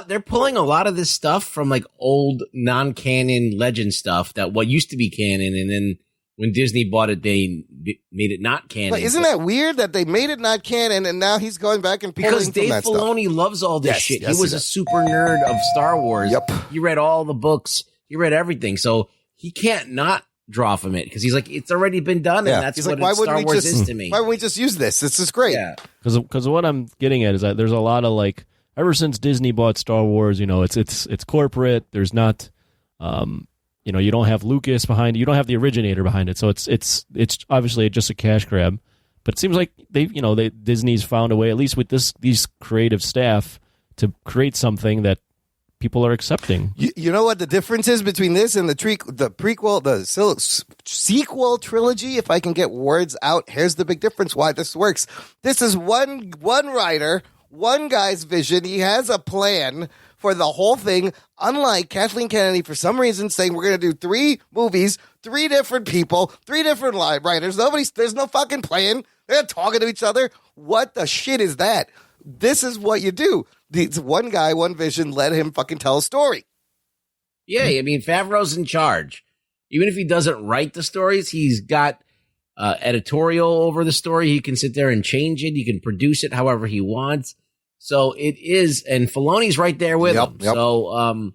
They're pulling a lot of this stuff from like old non-canon legend stuff that what used to be canon, and then when Disney bought it, they made it not canon. But isn't that weird that they made it not canon and now he's going back and pulling because from Dave that stuff? Filoni loves all this Yes, shit. yes, He was he a does. super nerd of Star Wars. Yep. He read all the books. He read everything. So he can't not draw from it because he's like, it's already been done, Yeah. and that's He's what like, Star Wars is to me. Why wouldn't we just use this? This is great. Yeah. Because what I'm getting at is that there's a lot of like, ever since Disney bought Star Wars, it's corporate. There's not, you don't have Lucas behind it. You don't have the originator behind it. So it's obviously just a cash grab. But it seems like Disney's found a way, at least with these creative staff, to create something that people are accepting. You know what the difference is between this and the prequel, the sequel trilogy? If I can get words out, here's the big difference why this works. This is one writer, one guy's vision. He has a plan for the whole thing, unlike Kathleen Kennedy, for some reason, saying we're going to do 3 movies, 3 different people, 3 different writers. There's no fucking plan. They're not talking to each other. What the shit is that? This is what you do. It's one guy, one vision, let him fucking tell a story. Yeah, I mean, Favreau's in charge. Even if he doesn't write the stories, he's got editorial over the story. He can sit there and change it. He can produce it however he wants. So it is, and Filoni's right there with him. Yep. So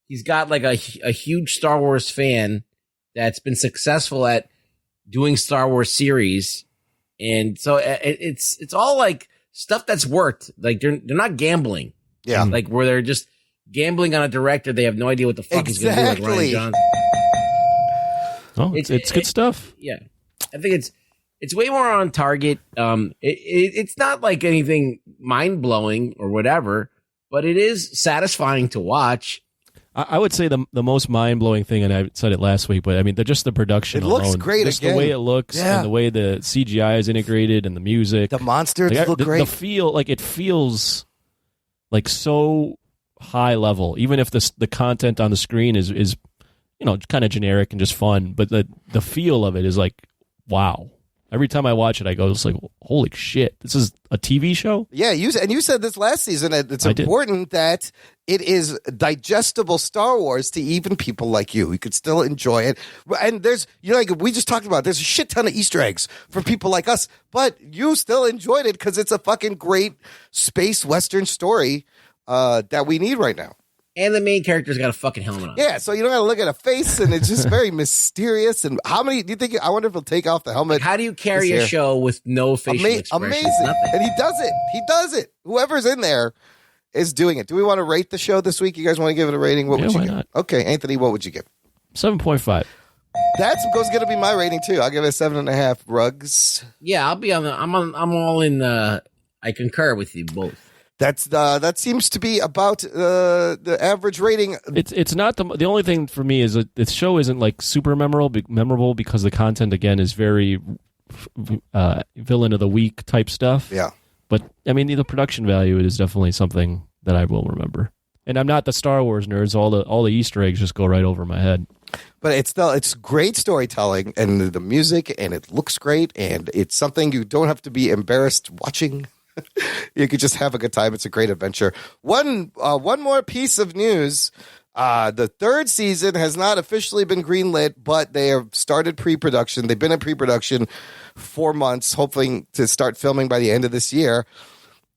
he's got like a huge Star Wars fan that's been successful at doing Star Wars series. And so it's all like stuff that's worked. Like they're not gambling. Yeah. Like where they're just gambling on a director. They have no idea what the fuck he's going to do, like Ryan Johnson. Oh, it's good stuff. Yeah. I think it's way more on target. It's not like anything mind blowing or whatever, but it is satisfying to watch. I would say the most mind blowing thing, and I said it last week, but I mean, just the production. It looks alone. great. Just again. the way it looks and the way the CGI is integrated and the music, the monsters look great. The feel, like it feels like so high level, even if the content on the screen is kind of generic and just fun, but the feel of it is like wow. Every time I watch it, I go, it's like, holy shit, this is a TV show? Yeah, you said this last season. It's important that it is digestible Star Wars to even people like you. You could still enjoy it. And there's, like we just talked about, there's a shit ton of Easter eggs for people like us, but you still enjoyed it because it's a fucking great space Western story that we need right now. And the main character's got a fucking helmet on. Yeah, so you don't got to look at a face, and it's just very mysterious. And how many do you think? I wonder if he'll take off the helmet. Like, how do you carry a show with no facial expressions? Amazing, Nothing. and he does it. He does it. Whoever's in there is doing it. Do we want to rate the show this week? You guys want to give it a rating? What would you give? Not? Okay, Anthony, what would you give? 7.5. That's going to be my rating too. I'll give it a 7.5. Rugs. Yeah, I'll be on the. I'm all in. I concur with you both. That seems to be about the average rating. It's not the only thing for me is that this show isn't like super memorable because the content again is very villain of the week type stuff. Yeah, but I mean the production value is definitely something that I will remember. And I'm not the Star Wars nerds. All the Easter eggs just go right over my head. But it's great storytelling and the music, and it looks great, and it's something you don't have to be embarrassed watching. You could just have a good time. It's a great adventure. One more piece of news. The 3rd season has not officially been greenlit, but they have started pre-production. They've been in pre-production 4 months, hoping to start filming by the end of this year.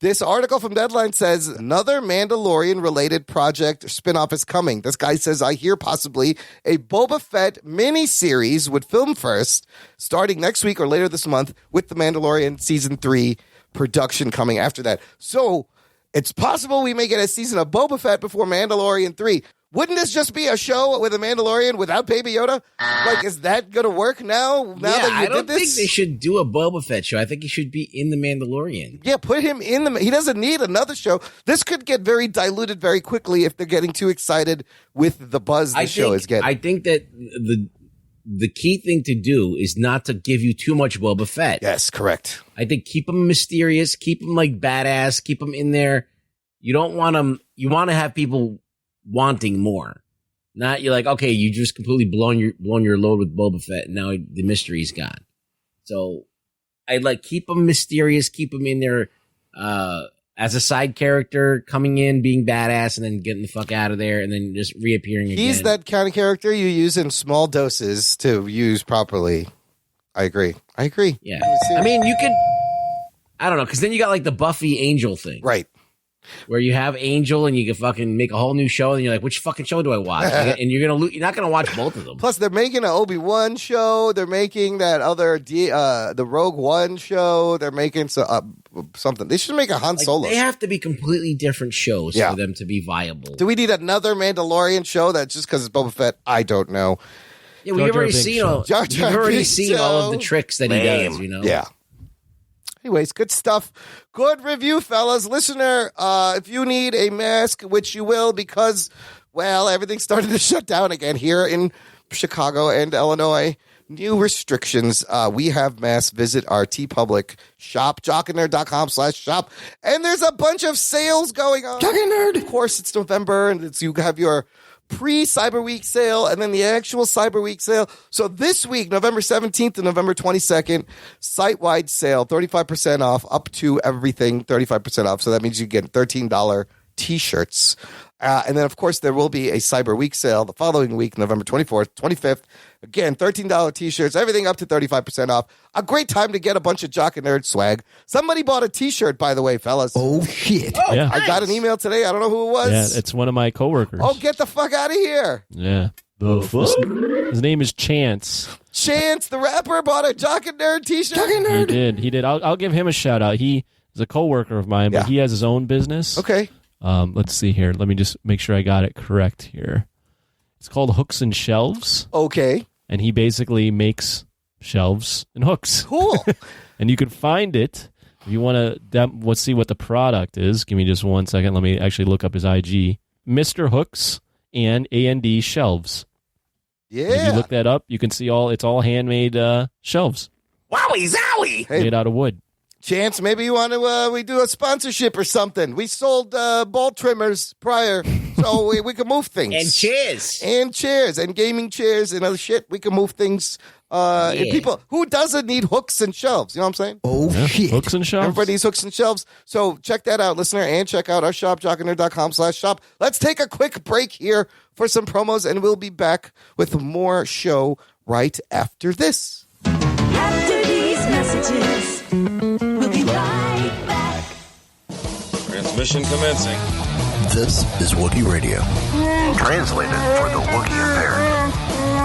This article from Deadline says another Mandalorian-related project or spinoff is coming. This guy says, I hear possibly a Boba Fett miniseries would film first, starting next week or later this month, with The Mandalorian Season 3 production coming after that. So it's possible we may get a season of Boba Fett before Mandalorian 3. Wouldn't this just be a show with a Mandalorian without Baby Yoda? Like, is that going to work now that you I don't did this? think they should do a Boba Fett show. I think he should be in The Mandalorian. Yeah, put him in he doesn't need another show. This could get very diluted very quickly if they're getting too excited with the buzz the show is getting. I think that the key thing to do is not to give you too much Boba Fett. Yes, correct. I think keep him mysterious, keep him like badass, keep him in there. You don't want him. You want to have people wanting more. Not you're like, okay, you just completely blown your load with Boba Fett, and now the mystery's gone. So I'd like keep him mysterious, keep him in there as a side character, coming in, being badass, and then getting the fuck out of there, and then just reappearing again. He's that kind of character you use in small doses to use properly. I agree. Yeah. I mean, you could, I don't know, because then you got like the Buffy Angel thing. Right. where you have Angel and you can fucking make a whole new show, and you're like, which fucking show do I watch? And you're not gonna watch both of them. Plus, they're making an Obi-Wan show. They're making that other the Rogue One show. They're making something. They should make a Han Solo. They have to be completely different shows for them to be viable. Do we need another Mandalorian show that's just because it's Boba Fett? I don't know. Yeah, we've already seen all of the tricks that he does, you know? Yeah. Anyways, good stuff. Good review, fellas. Listener, if you need a mask, which you will because, well, everything's starting to shut down again here in Chicago and Illinois. New restrictions. We have masks. Visit our TeePublic shop, jockandnerd.com/shop. And there's a bunch of sales going on. Jock and Nerd. Of course, it's November, and you have your pre-Cyber Week sale and then the actual Cyber Week sale. So this week, November 17th to November 22nd, site-wide sale, 35% off, up to everything, 35% off. So that means you get $13 T-shirts. And then, of course, there will be a Cyber Week sale the following week, November 24th, 25th. Again, $13 T-shirts, everything up to 35% off. A great time to get a bunch of Jock and Nerd swag. Somebody bought a T-shirt, by the way, fellas. Oh, shit. Oh, Yeah. I got an email today. I don't know who it was. Yeah, it's one of my coworkers. Oh, get the fuck out of here. Yeah. The fuck? His name is Chance. Chance, the rapper, bought a Jock and Nerd T-shirt. Jock and Nerd. He did. I'll give him a shout out. He is a coworker of mine, but he has his own business. Okay. Let's see here. Let me just make sure I got it correct here. It's called Hooks and Shelves, Okay. and he basically makes shelves and hooks. Cool. And you can find it if you want to. Let's see what the product is. Give me just 1 second. Let me actually look up his IG. Mr. Hooks and A&D Shelves. And if you Yeah. look that up, you can see it's all handmade shelves Wowie zowie! Hey, made out of wood. Chance, maybe you want to we do a sponsorship or something. We sold ball trimmers prior, so we can move things. And cheers! And chairs and gaming chairs and other shit. We can move things. And people who doesn't need hooks and shelves? You know what I'm saying? Oh, Yeah, shit. Hooks and shelves. Everybody needs hooks and shelves. So check that out, listener, and check out our shop, jockandnerd.com/shop. Let's take a quick break here for some promos, and we'll be back with more show right after this. After these messages, we'll be right back. Transmission commencing. This is Wookiee Radio. Translated for the Wookiee impaired.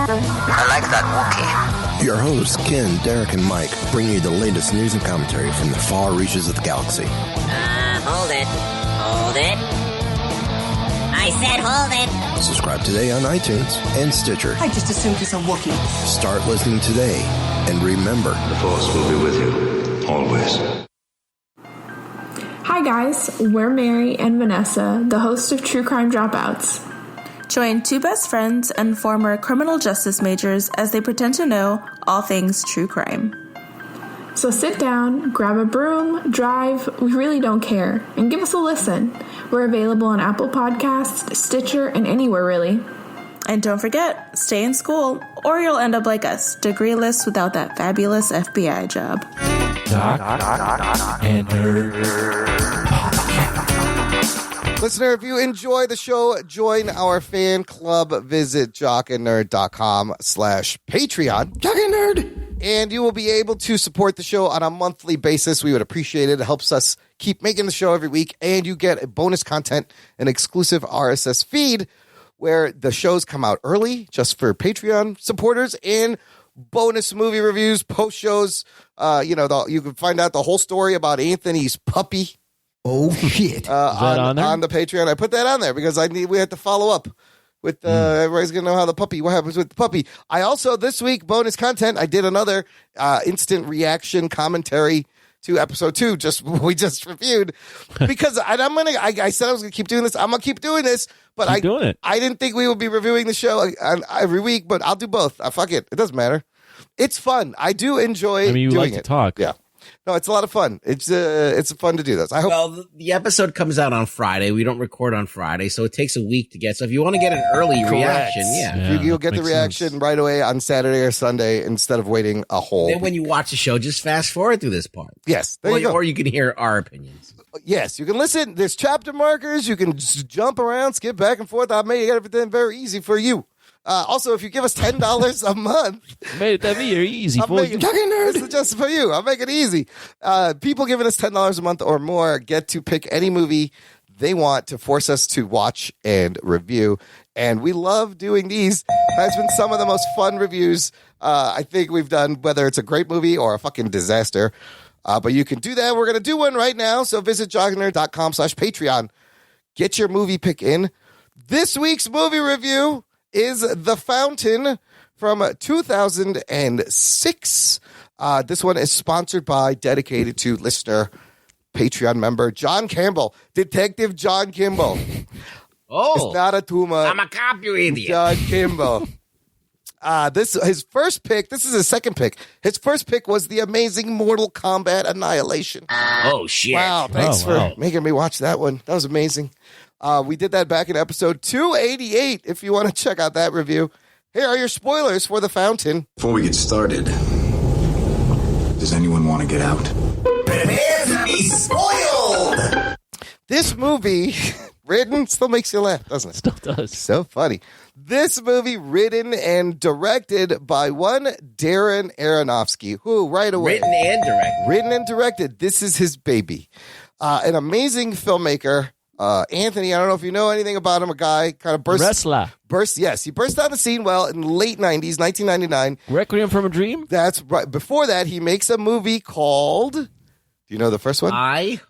I like that Wookiee. Your hosts, Ken, Derek, and Mike, bring you the latest news and commentary from the far reaches of the galaxy. Hold it. Hold it. I said hold it. Subscribe today on iTunes and Stitcher. I just assumed it's a Wookiee. Start listening today, and remember, The Force will be with you, always. Hi guys, we're Mary and Vanessa, the host of True Crime Dropouts. Join two best friends and former criminal justice majors as they pretend to know all things true crime. So sit down, grab a broom, drive, we really don't care, and give us a listen. We're available on Apple Podcasts, Stitcher, and anywhere really. And don't forget, stay in school, or you'll end up like us, degreeless without that fabulous FBI job. Jock and Listener, if you enjoy the show, join our fan club. Visit jockandnerd.com/Patreon. Jock and Nerd. And you will be able to support the show on a monthly basis. We would appreciate it. It helps us keep making the show every week. And you get bonus content, an exclusive RSS feed where the shows come out early just for Patreon supporters, and bonus movie reviews, post shows. You can find out the whole story about Anthony's puppy. Oh, shit. on there? On the Patreon. I put that on there because we had to follow up with everybody's gonna know what happens with the puppy. I also this week bonus content. I did another instant reaction commentary to episode 2. We just reviewed because I said I was gonna keep doing this. I'm gonna keep doing this, but I didn't think we would be reviewing the show every week. But I'll do both. Fuck it. It doesn't matter. It's fun. I do enjoy. You doing like to it. talk. Yeah. No, it's a lot of fun. It's fun to do this. I hope. Well, the episode comes out on Friday. We don't record on Friday, so it takes a week to get. So if you want to get an early reaction, you'll get the reaction right away on Saturday or Sunday instead of waiting a whole. Then when you watch the show, just fast forward through this part. Yes, there you go. Or you can hear our opinions. Yes, you can listen. There's chapter markers. You can jump around, skip back and forth. I made everything very easy for you. Also, if you give us $10 a month, made that very easy for you. This is just for you. I'll make it easy. People giving us $10 a month or more get to pick any movie they want to force us to watch and review. And we love doing these. That's been some of the most fun reviews I think we've done, whether it's a great movie or a fucking disaster. But you can do that. We're going to do one right now. So visit jocknerd.com/Patreon. Get your movie pick in. This week's movie review is The Fountain from 2006. This one is sponsored by, dedicated to listener, Patreon member John Campbell, Detective John Campbell. Oh, it's not a tumor. I'm a cop, you idiot. John Campbell. His first pick. This is his second pick. His first pick was the amazing Mortal Kombat Annihilation. Oh shit! Wow, thanks for making me watch that one. That was amazing. We did that back in episode 288. If you want to check out that review, here are your spoilers for The Fountain. Before we get started, does anyone want to get out? Prepare to be spoiled! This movie, written, still makes you laugh, doesn't it? Still does. So funny. This movie, written and directed by one Darren Aronofsky, who right away... Written and directed. This is his baby. An amazing filmmaker. Anthony, I don't know if you know anything about him, a guy kind of Wrestler. He burst on the scene, in the late 90s, 1999. Requiem from a Dream? That's right. Before that, he makes a movie called... Do you know the first one?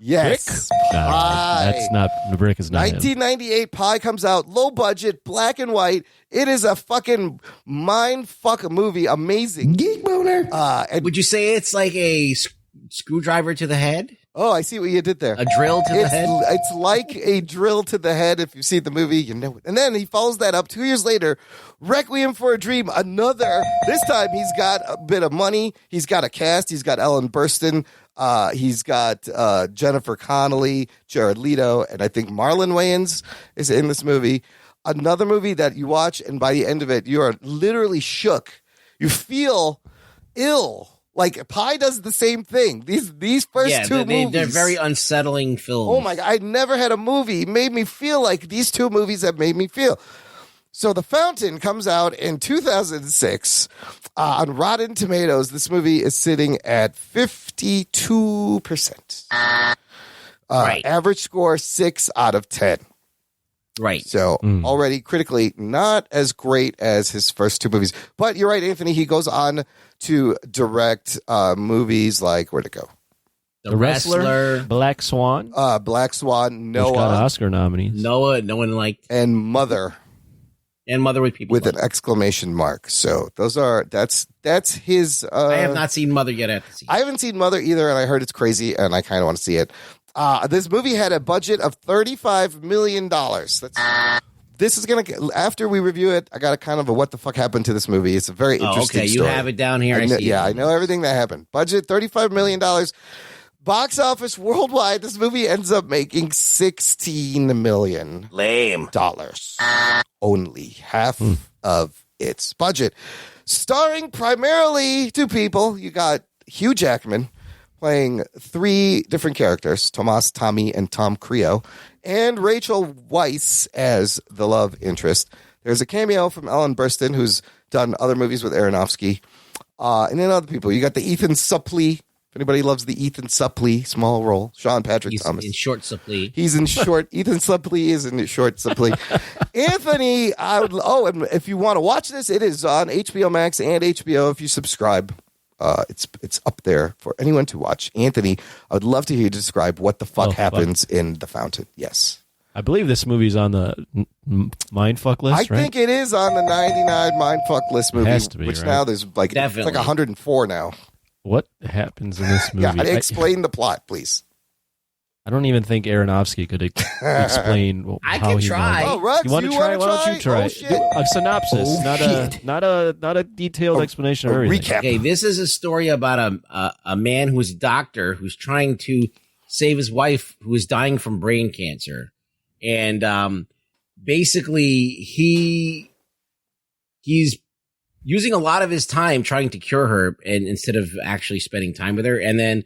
Yes. Pi. That's not, the brick is not 1998, Pi comes out, low budget, black and white. It is a fucking mind fuck movie. Amazing. Geek boner. Would you say it's like a screwdriver to the head? Oh, I see what you did there. A drill to the head? It's like a drill to the head. If you see the movie, you know it. And then he follows that up 2 years later, Requiem for a Dream, this time he's got a bit of money. He's got a cast. He's got Ellen Burstyn. He's got Jennifer Connelly, Jared Leto, and I think Marlon Wayans is in this movie. Another movie that you watch, and by the end of it, you are literally shook. You feel ill. Like, Pi does the same thing. These first two movies. They're very unsettling films. Oh, my God. I never had a movie made me feel like these two movies have made me feel. So The Fountain comes out in 2006. On Rotten Tomatoes, this movie is sitting at 52%. Right. Average score, 6 out of 10. Right. So already critically not as great as his first two movies. But you're right, Anthony. He goes on to direct movies like, where'd it go? The Wrestler, Black Swan. Black Swan, Noah. Which got Oscar nominees. Noah, no one liked. And Mother. And Mother with people. With an exclamation mark. So that's his. I have not seen Mother yet. I haven't seen Mother either, and I heard it's crazy, and I kind of want to see it. This movie had a budget of $35 million. This is going to, after we review it, I got a kind of a what the fuck happened to this movie. It's a very interesting story. You have it down here. I know everything that happened. Budget, $35 million. Box office worldwide, this movie ends up making $16 million. Lame. Only half of its budget. Starring primarily two people. You got Hugh Jackman playing three different characters, Tomas, Tommy, and Tom Creo, and Rachel Weisz as the love interest. There's a cameo from Ellen Burstyn, who's done other movies with Aronofsky. And then other people. You got the Ethan Suplee. If anybody loves the Ethan Suplee small role, Sean Patrick Thomas. He's in short Suplee. He's in short. Ethan Suplee is in short Suplee. Anthony, and if you want to watch this, it is on HBO Max and HBO if you subscribe. It's up there for anyone to watch. Anthony, I would love to hear you describe what the fuck happens in The Fountain. Yes. I believe this movie's on the Mindfuck list, right? I think it is on the 99 Mindfuck list movie, Has to be, which right? now there's it's like 104 now. What happens in this movie? Yeah, explain the plot, please. I don't even think Aronofsky could explain I how can he try. knows. Oh, Rex, you want to try? Why don't you try? Oh, shit. A synopsis, not a detailed explanation of everything. Recap. Okay, this is a story about a man who's a doctor who's trying to save his wife who is dying from brain cancer, and basically he's using a lot of his time trying to cure her, and instead of actually spending time with her, and then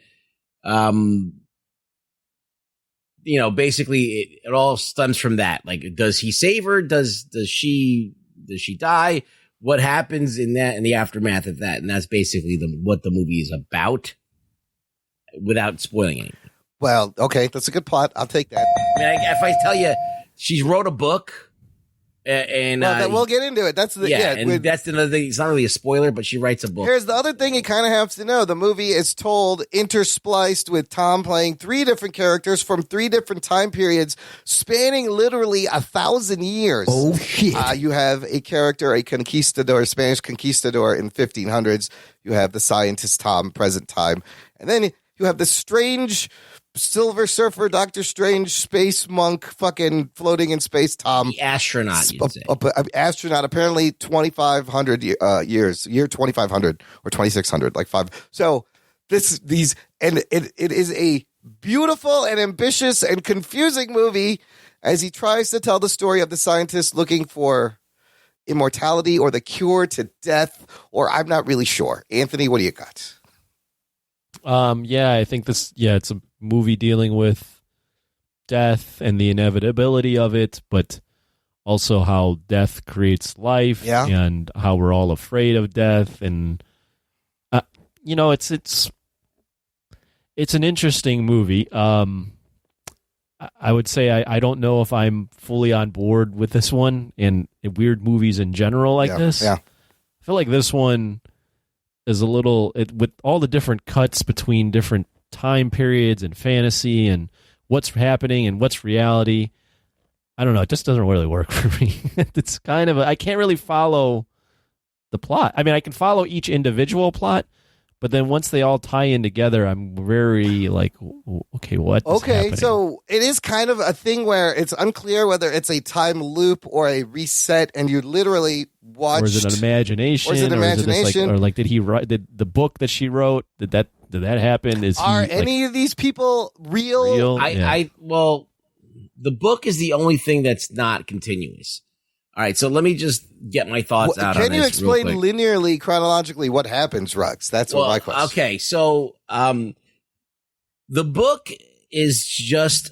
basically it all stems from that. Like, does he save her? Does she die? What happens in the aftermath of that? And that's basically what the movie is about, without spoiling anything. Well, okay, that's a good plot. I'll take that. I mean, if I tell you she wrote a book, and we'll get into it. That's that's another thing. It's not really a spoiler, but she writes a book. Here's the other thing you kind of have to know. The movie is told interspliced with Tom playing 3 different characters from 3 different time periods spanning literally 1,000 years. Oh, shit. You have a character, a conquistador, Spanish conquistador in 1500s. You have the scientist Tom, present time. And then you have the strange Silver Surfer, Doctor Strange, space monk, fucking floating in space Tom. The astronaut, you'd say. Astronaut, apparently 2,500 years, year 2,500 or 2,600, like 5. So it is a beautiful and ambitious and confusing movie as he tries to tell the story of the scientist looking for immortality or the cure to death, or I'm not really sure. Anthony, what do you got? I think it's a movie dealing with death and the inevitability of it, but also how death creates life and how we're all afraid of death. And, it's an interesting movie. I would say I don't know if I'm fully on board with this one and weird movies in general like this. Yeah. I feel like this one is a little with all the different cuts between different time periods and fantasy and what's happening and what's reality. I don't know. It just doesn't really work for me. It's kind of I can't really follow the plot. I mean, I can follow each individual plot, but then once they all tie in together, I'm very like, okay, what? Okay, so it is kind of a thing where it's unclear whether it's a time loop or a reset, and you literally watch. Or is it an imagination? Or is it imagination? Did he write? Did the book that she wrote? Did that happen? Are any of these people real? Well, the book is the only thing that's not continuous. All right, so let me just get my thoughts out on this. Can you explain linearly, chronologically what happens, Rux? That's what my question. Okay, so the book is just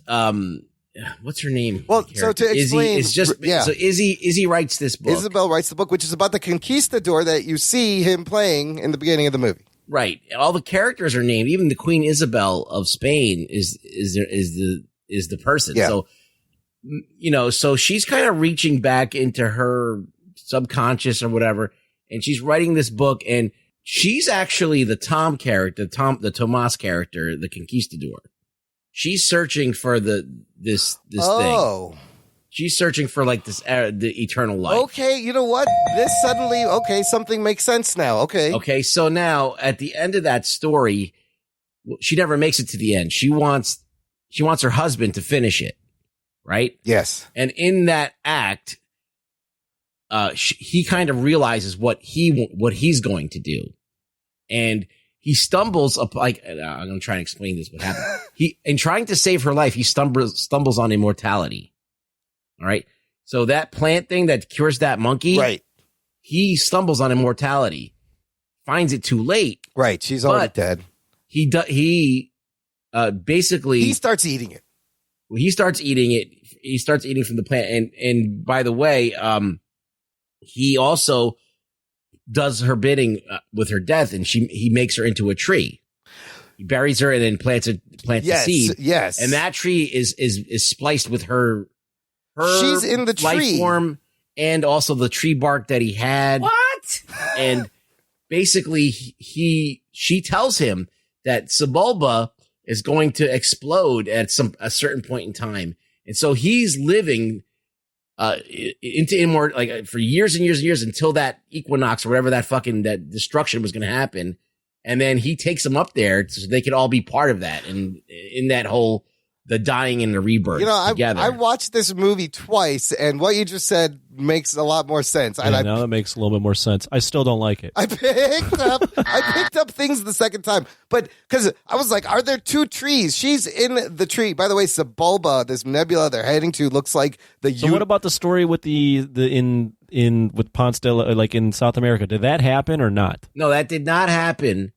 what's her name? Well, so to explain, so Izzy writes this book. Isabel writes the book, which is about the conquistador that you see him playing in the beginning of the movie. Right. All the characters are named. Even the Queen Isabel of Spain is the person. Yeah. So, so she's kind of reaching back into her subconscious or whatever, and she's writing this book, and she's actually the Tom character, the Tomas character, the conquistador. She's searching for this thing. She's searching for like this the eternal life. Okay, you know what? This suddenly something makes sense now. Okay, so now at the end of that story, she never makes it to the end. She wants her husband to finish it. Right? Yes. And in that act, he kind of realizes what he's going to do. And he stumbles up, I'm going to try and explain this, what happened. In trying to save her life, he stumbles on immortality. All right. So that plant thing that cures that monkey. Right. He stumbles on immortality, finds it too late. Right. She's already dead. He basically. He starts eating it. Well, he starts eating it. He starts eating from the plant. And by the way, he also does her bidding with her death, and he makes her into a tree. He buries her and then plants a seed. Yes. And that tree is spliced with her she's in the life tree form and also the tree bark that he had. What? And basically she tells him that Sebulba is going to explode at a certain point in time. And so he's living into immortal, for years and years and years until that equinox or whatever that destruction was going to happen. And then he takes them up there so they could all be part of that. And in that whole, the dying and the rebirth together. I watched this movie twice, and what you just said makes a lot more sense. Yeah, now that makes a little bit more sense. I still don't like it. I picked up things the second time, but because I was like, are there two trees? She's in the tree. By the way, Sebulba, this nebula they're heading to, looks like the. So what about the story with with Ponce de La, like in South America? Did that happen or not? No, that did not happen.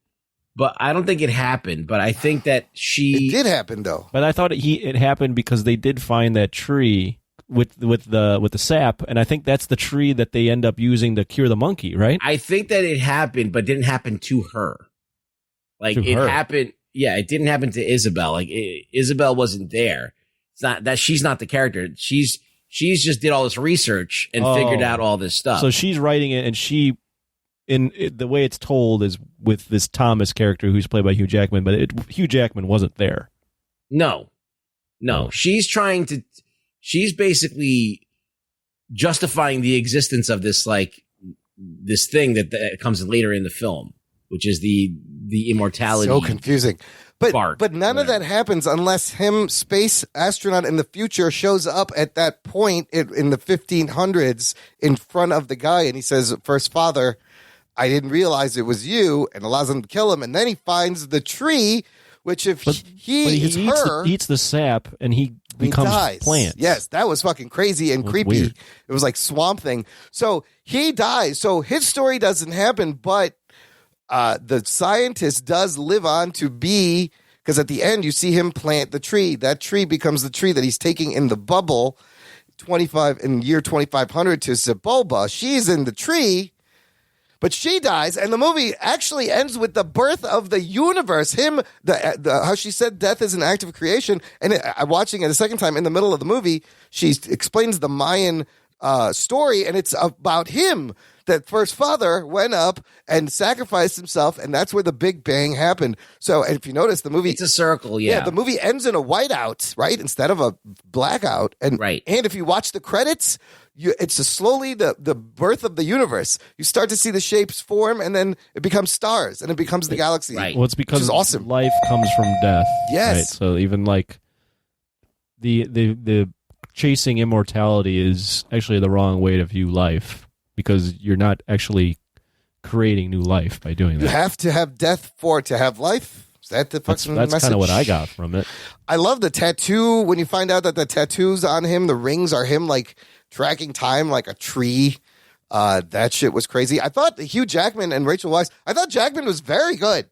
But I don't think it happened. But I think that it did happen though. But I thought it happened because they did find that tree with the sap, and I think that's the tree that they end up using to cure the monkey, right? I think that it happened, but didn't happen to her. Like it happened. it didn't happen to Isabel. Like Isabel wasn't there. It's not that she's not the character. She's just did all this research and figured out all this stuff. So she's writing it, and the way it's told is with this Thomas character who's played by Hugh Jackman, but Hugh Jackman wasn't there. No. She's basically justifying the existence of this, like, this thing that comes later in the film, which is the immortality. So confusing. But none of whatever. that happens unless space astronaut in the future shows up at that point in the 1500s in front of the guy, and he says, "First father, I didn't realize it was you," and allows him to kill him, and then he finds the tree, which he eats the sap, and he becomes plant. Yes, that was fucking crazy and creepy. Weird. It was like Swamp Thing. So he dies. So his story doesn't happen, but the scientist does live on to be, because at the end you see him plant the tree. That tree becomes the tree that he's taking in the bubble in year 2500 to Sebulba. She's in the tree, but she dies, and the movie actually ends with the birth of the universe. How she said death is an act of creation, and I'm watching it a second time in the middle of the movie. She explains the Mayan story, and it's about him. That first father went up and sacrificed himself, and that's where the Big Bang happened. So, and if you notice, the movie... It's a circle, yeah. The movie ends in a whiteout, right? Instead of a blackout. And if you watch the credits, it's slowly the birth of the universe. You start to see the shapes form, and then it becomes stars, and it becomes the galaxy. Right. Well, it's because awesome. Life comes from death. Yes. Right? So even like the chasing immortality is actually the wrong way to view life, because you're not actually creating new life by doing that. You have to have death to have life. Is that the fucking message? That's kind of what I got from it. I love the tattoo. When you find out that the tattoos on him, the rings are him like tracking time like a tree. That shit was crazy. I thought Hugh Jackman and Rachel Weisz, I thought Jackman was very good.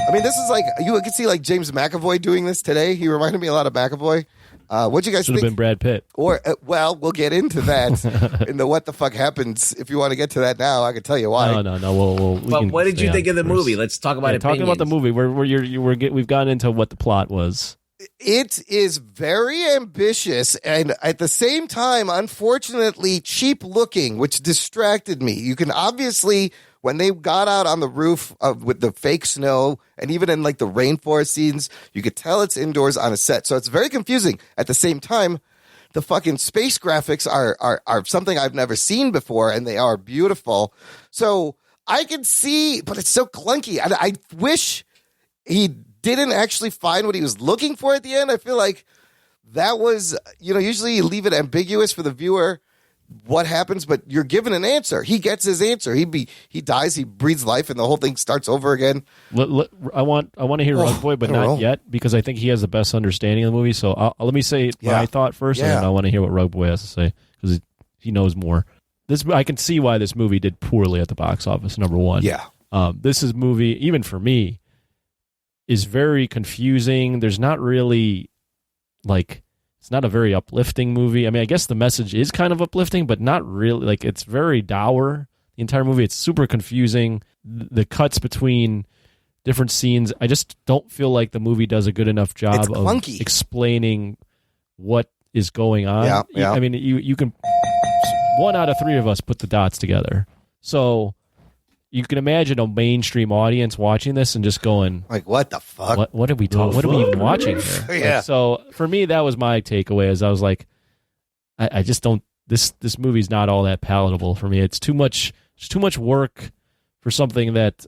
I mean, this is like, you could see like James McAvoy doing this today. He reminded me a lot of McAvoy. What'd you guys think? Should have been Brad Pitt. Or, well, we'll get into that in the what the fuck happens. If you want to get to that now, I can tell you why. No. But what did you think of the movie? Let's talk about it. Talking about the movie, we've gotten into what the plot was. It is very ambitious and at the same time, unfortunately, cheap looking, which distracted me. You can obviously, when they got out on the roof with the fake snow and even in like the rainforest scenes, you could tell it's indoors on a set. So it's very confusing. At the same time, the fucking space graphics are something I've never seen before, and they are beautiful. So I can see, but it's so clunky. I wish he didn't actually find what he was looking for at the end. I feel like that was, usually you leave it ambiguous for the viewer what happens, but you're given an answer. He gets his answer. He dies, he breathes life, and the whole thing starts over again. I want to hear Rug Boy, but not yet, because I think he has the best understanding of the movie. So let me say my thought first, and then I want to hear what Rug Boy has to say, because he knows more. I can see why this movie did poorly at the box office, number one. Yeah. This movie, even for me, is very confusing. There's not really, it's not a very uplifting movie. I mean, I guess the message is kind of uplifting, but not really. It's very dour. The entire movie, it's super confusing. The cuts between different scenes, I just don't feel like the movie does a good enough job of explaining what is going on. Yeah. I mean, you can, 1 out of 3 of us put the dots together. So you can imagine a mainstream audience watching this and just going, like, what the fuck? What are we talking? What are we even watching here? Yeah. So for me, that was my takeaway. As I was like, I just don't. This movie's not all that palatable for me. It's too much. It's too much work for something that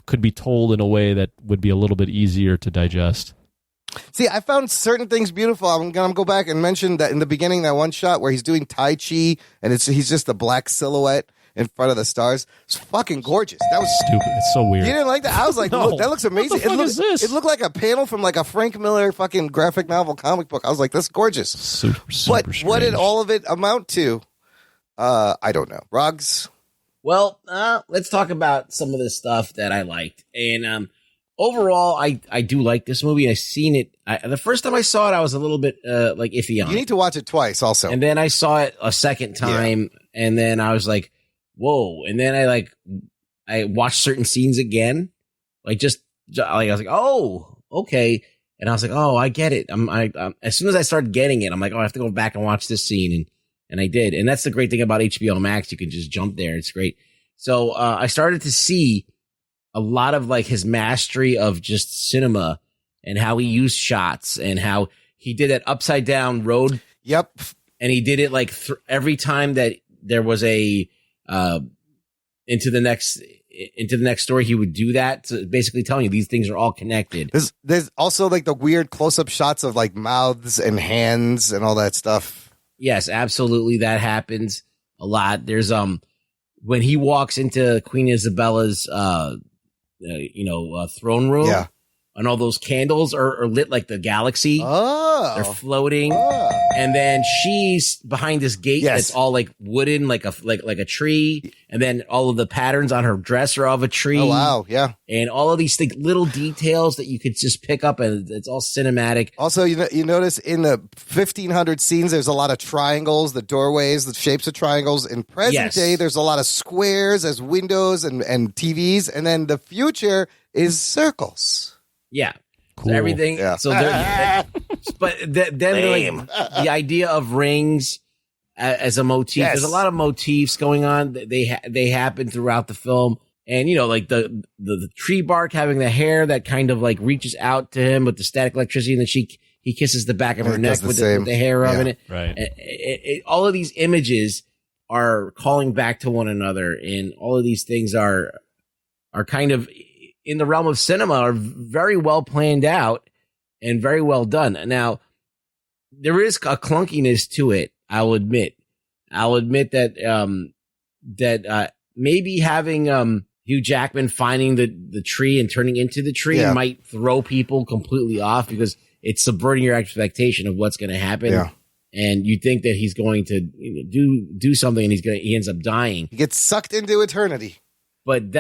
could be told in a way that would be a little bit easier to digest. See, I found certain things beautiful. I'm going to go back and mention that in the beginning, that one shot where he's doing Tai Chi and he's just a black silhouette in front of the stars. It's fucking gorgeous. That was stupid. It's so weird. You didn't like that? I was like, No. look, that looks amazing. What the fuck is this? It looked like a panel from like a Frank Miller fucking graphic novel comic book. I was like, that's gorgeous. Super But strange. what did all of it amount to? I don't know. Rugs? Well, let's talk about some of the stuff that I liked. And overall, I do like this movie. I've seen it. The first time I saw it, I was a little bit iffy on it. You need to watch it twice also. And then I saw it a second time, and then I was like, whoa. And then I watched certain scenes again. I was like, oh, okay. And I was like, oh, I get it. As soon as I started getting it, I'm like, oh, I have to go back and watch this scene. And I did. And that's the great thing about HBO Max. You can just jump there. It's great. So I started to see a lot of like his mastery of just cinema and how he used shots and how he did that upside down road. Yep. And he did it like every time that there was a into the next story, he would do that. So basically telling you these things are all connected. There's also like the weird close-up shots of like mouths and hands and all that stuff. Yes, absolutely. That happens a lot. There's when he walks into Queen Isabella's throne room. Yeah. And all those candles are lit like the galaxy. Oh. They're floating. Oh. And then she's behind this gate that's all like wooden, like a tree. And then all of the patterns on her dress are of a tree. Oh, wow. Yeah. And all of these little details that you could just pick up, and it's all cinematic. Also, you notice in the 1500 scenes, there's a lot of triangles, the doorways, the shapes of triangles. In present day, there's a lot of squares as windows and TVs. And then the future is circles. Yeah. Cool. So everything. Yeah. So but then like, the idea of rings as a motif. Yes. There's a lot of motifs going on. They happen throughout the film. And, like the tree bark having the hair that kind of like reaches out to him with the static electricity. And then he kisses the back of her neck with the hair of it. Right. All of these images are calling back to one another. And all of these things are kind of in the realm of cinema, are very well planned out and very well done. Now, there is a clunkiness to it. I'll admit that maybe having Hugh Jackman finding the tree and turning into the tree might throw people completely off, because it's subverting your expectation of what's going to happen. Yeah. And you think that he's going to do something, and he ends up dying. He gets sucked into eternity. But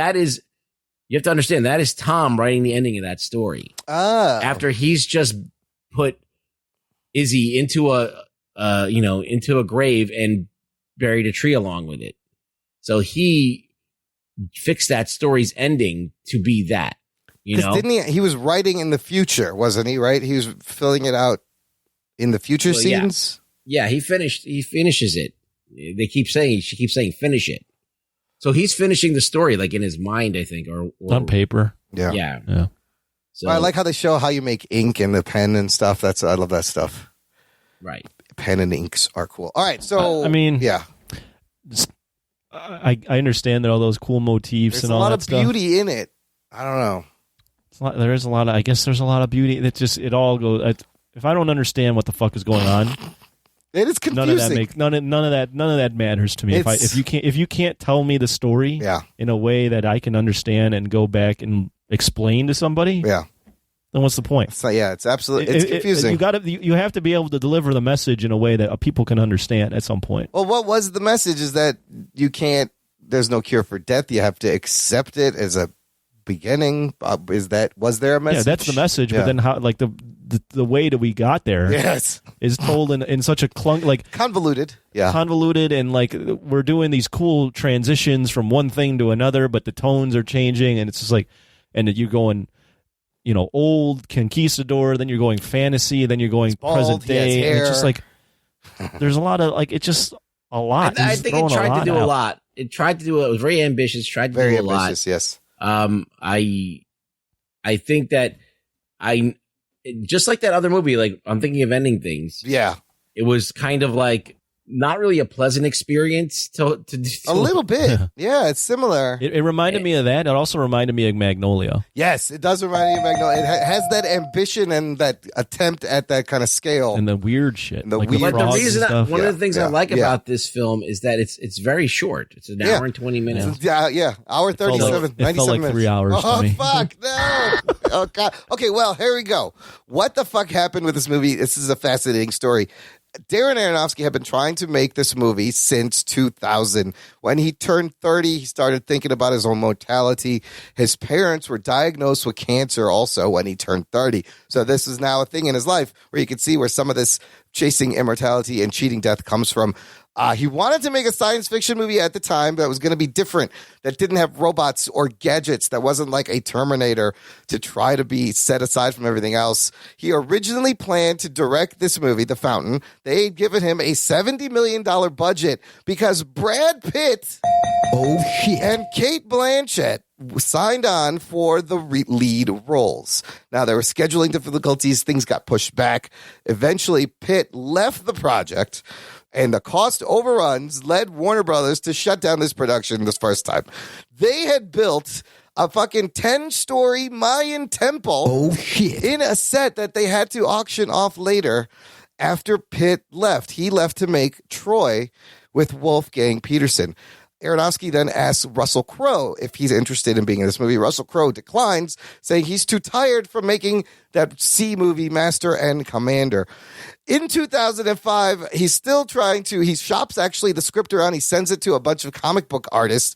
you have to understand, that is Tom writing the ending of that story. After he's just put Izzy into a grave and buried a tree along with it. So he fixed that story's ending to be that. Didn't he was writing in the future, wasn't he? Right? He was filling it out in the future scenes. Yeah, he finishes it. She keeps saying finish it. So he's finishing the story, like in his mind, I think, or on paper. Yeah. So I like how they show how you make ink and the pen and stuff. I love that stuff. Right. Pen and inks are cool. All right. So I understand that all those cool motifs there's and all that stuff. There's a lot of beauty in it. I don't know. There is a lot of. I guess there's a lot of beauty. That just it all goes. If I don't understand what the fuck is going on. It is confusing. None of that matters to me. If you can't tell me the story in a way that I can understand and go back and explain to somebody, then what's the point? It's absolutely it's confusing. You have to be able to deliver the message in a way that people can understand at some point. Well, what was the message? Is that you can't. There's no cure for death. You have to accept it as a beginning. Was there a message? Yeah, that's the message. But then how? Like the way that we got there is told in such a convoluted and like we're doing these cool transitions from one thing to another, but the tones are changing, and it's just like, and you're going old conquistador, then you're going fantasy, then you're going present day, and it's just like there's a lot of like it's just a lot. I think it tried to do a lot. It was very ambitious, tried to do a lot. Yes. I think that just like that other movie, like I'm thinking of Ending Things. Yeah. It was kind of like not really a pleasant experience to a little bit. Yeah, it's similar. It reminded me of that. It also reminded me of Magnolia. Yes, it does remind me of Magnolia. It has that ambition and that attempt at that kind of scale. And the weird shit. One of the things I like about this film is that it's very short. It's an hour and 20 minutes. Hour 37, 97 it felt like minutes. 3 hours to me. Fuck, no. Oh, God. Okay, well, here we go. What the fuck happened with this movie? This is a fascinating story. Darren Aronofsky had been trying to make this movie since 2000. When he turned 30, he started thinking about his own mortality. His parents were diagnosed with cancer also when he turned 30. So this is now a thing in his life where you can see where some of this chasing immortality and cheating death comes from. He wanted to make a science fiction movie at the time that was going to be different, that didn't have robots or gadgets, that wasn't like a Terminator, to try to be set aside from everything else. He originally planned to direct this movie, The Fountain. They had given him a $70 million budget because Brad Pitt and Kate Blanchett signed on for the lead roles. Now, there were scheduling difficulties. Things got pushed back. Eventually, Pitt left the project, and the cost overruns led Warner Brothers to shut down this production this first time. They had built a fucking 10-story Mayan temple in a set that they had to auction off later after Pitt left. He left to make Troy with Wolfgang Peterson. Aronofsky then asks Russell Crowe if he's interested in being in this movie. Russell Crowe declines, saying he's too tired from making that C movie, Master and Commander. In 2005, he's still trying to, he shops actually the script around. He sends it to a bunch of comic book artists.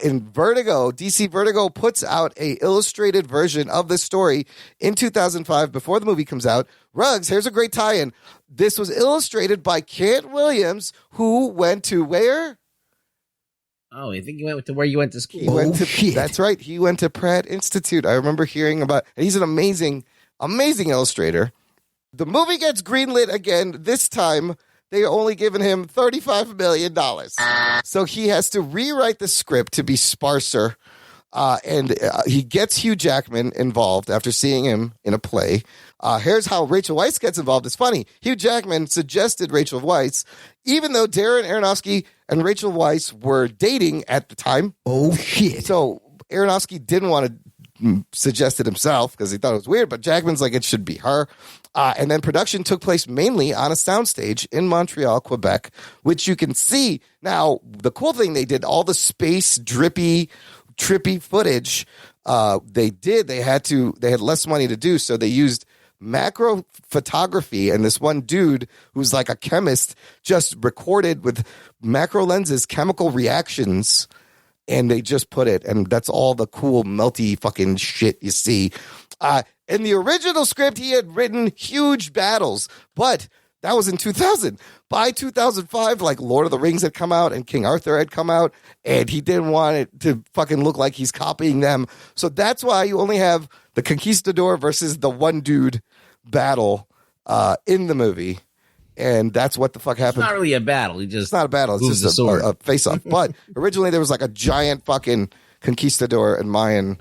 In Vertigo, DC Vertigo puts out a illustrated version of this story in 2005 before the movie comes out. Ruggs, here's a great tie-in. This was illustrated by Kent Williams, who went to where? Oh, I think you went to where you went to school. He went to, that's right. He went to Pratt Institute. I remember hearing about, he's an amazing illustrator. The movie gets greenlit again. This time, they are only giving him $35 million. So he has to rewrite the script to be sparser. And he gets Hugh Jackman involved after seeing him in a play. Here's how Rachel Weisz gets involved. It's funny. Hugh Jackman suggested Rachel Weisz, even though Darren Aronofsky and Rachel Weisz were dating at the time. Oh, shit. So Aronofsky didn't want to suggest it himself because he thought it was weird, but Jackman's like, it should be her. And then production took place mainly on a soundstage in Montreal, Quebec, which you can see. Now, the cool thing they did, all the space trippy footage, they had less money to do, so they used macro photography, and this one dude who's like a chemist just recorded with macro lenses chemical reactions, and they just put it, and that's all the cool melty fucking shit you see. In the original script, he had written huge battles, but that was in 2000. By 2005, like Lord of the Rings had come out and King Arthur had come out, and he didn't want it to fucking look like he's copying them. So that's why you only have the Conquistador versus the one dude battle in the movie. And that's what the fuck happened. It's not really a battle. It's not a battle. It's just a face-off. But originally there was like a giant fucking Conquistador and Mayan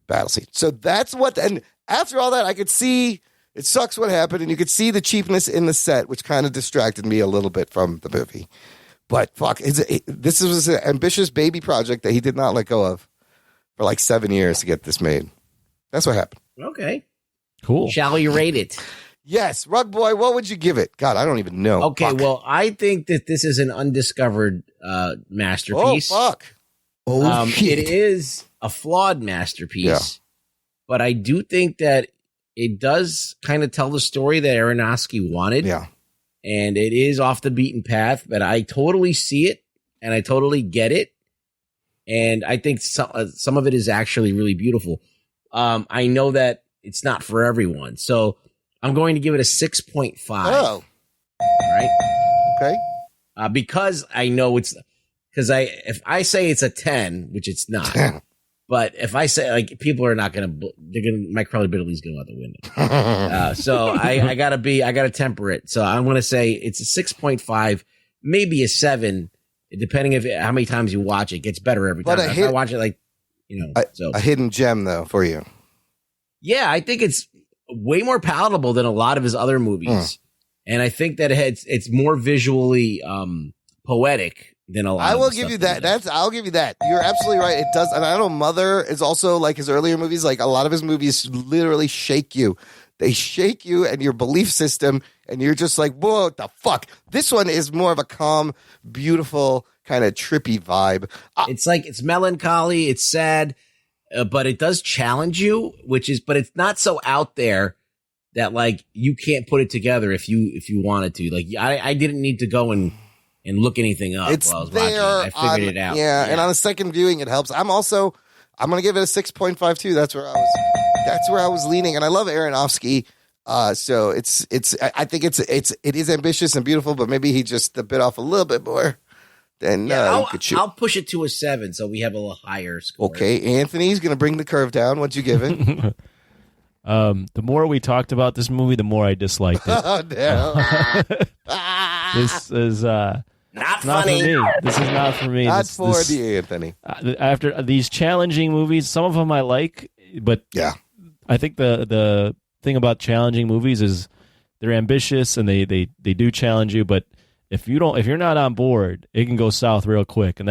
battle scene. So that's what, and after all that, I could see it sucks what happened, and you could see the cheapness in the set, which kind of distracted me a little bit from the movie. But fuck, this was an ambitious baby project that he did not let go of for like 7 years to get this made. That's what happened. Okay. Cool. Shall we rate it? Yes. Rug Boy, what would you give it? God, I don't even know. Okay, fuck. well, I think that this is an undiscovered masterpiece. Oh, fuck. It is a flawed masterpiece, Yeah. but I do think that it does kind of tell the story that Aronofsky wanted. Yeah. And it is off the beaten path, but I totally see it and I totally get it. And I think some of it is actually really beautiful. I know that it's not for everyone. So I'm going to give it a 6.5. Oh. All right. Okay. Because I know if I say it's a 10, which it's not, but if I say, like, people are not going to, my credibility is going out the window. So I gotta temper it. So I'm going to say it's a 6.5, maybe a 7, depending how many times you watch it. It gets better every time. If I watch it, like, a hidden gem though for you. Yeah, I think it's way more palatable than a lot of his other movies. And I think that it's more visually poetic than a lot. I will give you that. I'll give you that. You're absolutely right. It does. And I know Mother is also like his earlier movies. Like a lot of his movies literally shake you. They shake you and your belief system. And you're just like, whoa, what the fuck? This one is more of a calm, beautiful, kind of trippy vibe. It's like, it's melancholy. It's sad, but it does challenge you, but it's not so out there that like you can't put it together if you wanted to. Like I didn't need to go and look anything up while I was watching it. I figured it out. Yeah, and on a second viewing, it helps. I'm going to give it a 6.52. That's where I was leaning. And I love Aronofsky. So I think it is ambitious and beautiful, but maybe he just bit off a little bit more than you could shoot. I'll push it to a 7, so we have a little higher score. Okay, Anthony's going to bring the curve down. What'd you give it? The more we talked about this movie, the more I disliked it. Oh, no. This is not funny. for me. This is not for me. Not for the Anthony. After these challenging movies, some of them I like, but yeah, I think the thing about challenging movies is they're ambitious and they do challenge you, but if you're not on board, it can go south real quick. And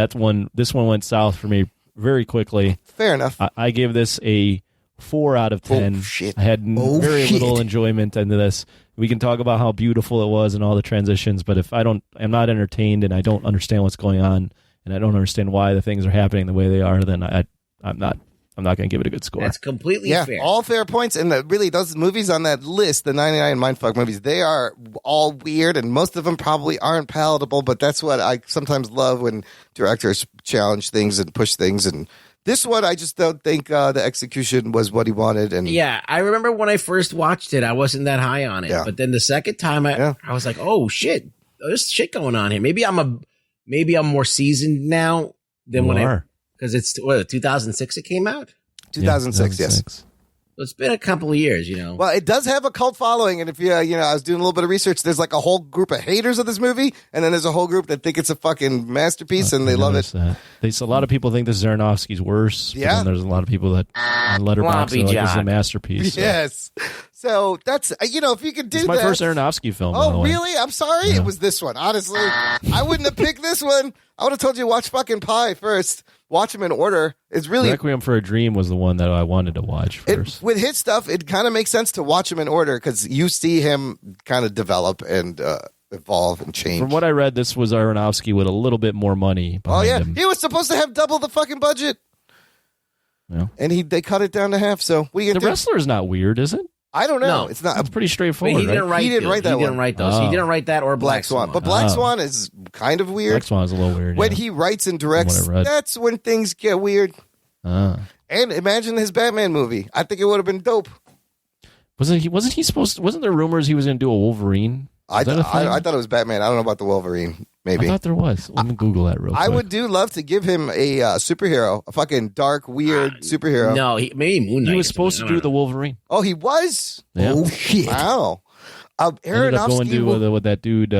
this one went south for me very quickly. Fair enough. I gave this a 4 out of 10. Oh, shit. I had very little enjoyment into this. We can talk about how beautiful it was and all the transitions, but if I'm not entertained and I don't understand what's going on and I don't understand why the things are happening the way they are, then I'm not going to give it a good score. That's completely fair. All fair points. And really, those movies on that list, the 99 Mindfuck movies, they are all weird, and most of them probably aren't palatable, but that's what I sometimes love when directors challenge things and push things. And this one, I just don't think the execution was what he wanted. And yeah, I remember when I first watched it, I wasn't that high on it. Yeah. But then the second time, I was like, oh, shit, there's shit going on here. Maybe I'm more seasoned now than because it's 2006 it came out? 2006, yes. So it's been a couple of years, Well, it does have a cult following, and if I was doing a little bit of research, there's like a whole group of haters of this movie, and then there's a whole group that think it's a fucking masterpiece, and they love it. A lot of people think this is Aronofsky's worse. Yeah. But then there's a lot of people that on Letterboxd are like, this is a masterpiece. So. Yes. So that's, if you could do It's my first Aronofsky film. by the Oh, way. really? I'm sorry. Yeah. It was this one. Honestly, I wouldn't have picked this one. I would have told you to watch fucking Pie first. Watch them in order. It's really Requiem for a Dream was the one that I wanted to watch first. with his stuff. It kind of makes sense to watch him in order because you see him kind of develop and evolve and change. From what I read, this was Aronofsky with a little bit more money behind him. He was supposed to have double the fucking budget. Yeah. And they cut it down to half. So what are you gonna The do? Wrestler's not weird, is it? I don't know. No. It's not. It's pretty straightforward. He didn't right? write. He didn't write that He one. didn't write those. Oh. He didn't write that or Black Swan. But Black Swan is kind of weird. Black Swan is a little weird. When yeah. he writes and directs, From what I read. that's when things get weird. And imagine his Batman movie. I think it would have been dope. Wasn't he supposed to, wasn't there rumors he was going to do a Wolverine? I that a thing? thought it was Batman. I don't know about the Wolverine. Maybe. I thought there was. Let me Google that real quick. I would love to give him a superhero, a fucking dark, weird superhero. No, maybe Moon Knight. He was supposed to do the Wolverine. Oh, he was? Yeah. Oh, shit. Wow. Ended up going to with that dude.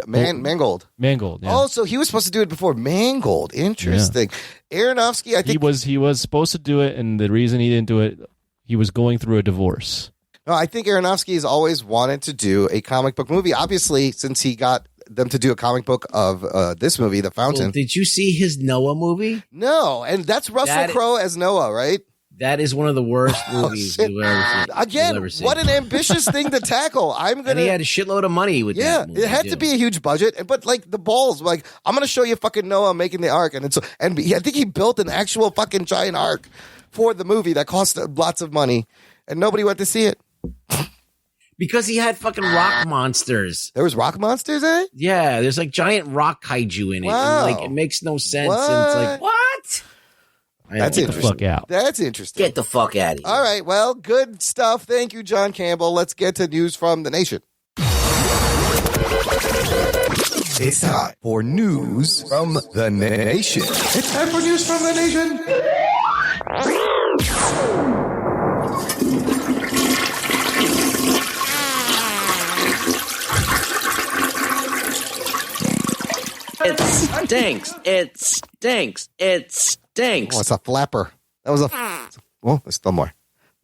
Mangold. Mangold. Yeah. Oh, so he was supposed to do it before Mangold. Interesting. Aronofsky, I think he was supposed to do it, and the reason he didn't do it, he was going through a divorce. No, I think Aronofsky has always wanted to do a comic book movie. Obviously, since he got them to do a comic book of this movie, The Fountain. Well, did you see his Noah movie? No, and that's Russell Crowe as Noah, right? That is one of the worst movies you've ever seen. Again, what an ambitious thing to tackle. And he had a shitload of money with that movie. It had to be a huge budget, but like the balls, like I'm going to show you fucking Noah making the ark, and I think he built an actual fucking giant ark for the movie that cost lots of money, and nobody went to see it. Because he had fucking rock monsters. There was rock monsters in it? Yeah, there's like giant rock kaiju in it. Wow. And, like, it makes no sense. And it's like, what? That's Get the interesting. fuck out. That's interesting. Get the fuck out of here. All right, well, good stuff. Thank you, John Campbell. Let's get to news from the nation. It's time for news from the nation. It's time for news from the nation. It stinks. It stinks. It stinks. Oh, it's a flapper. That was well, there's still more.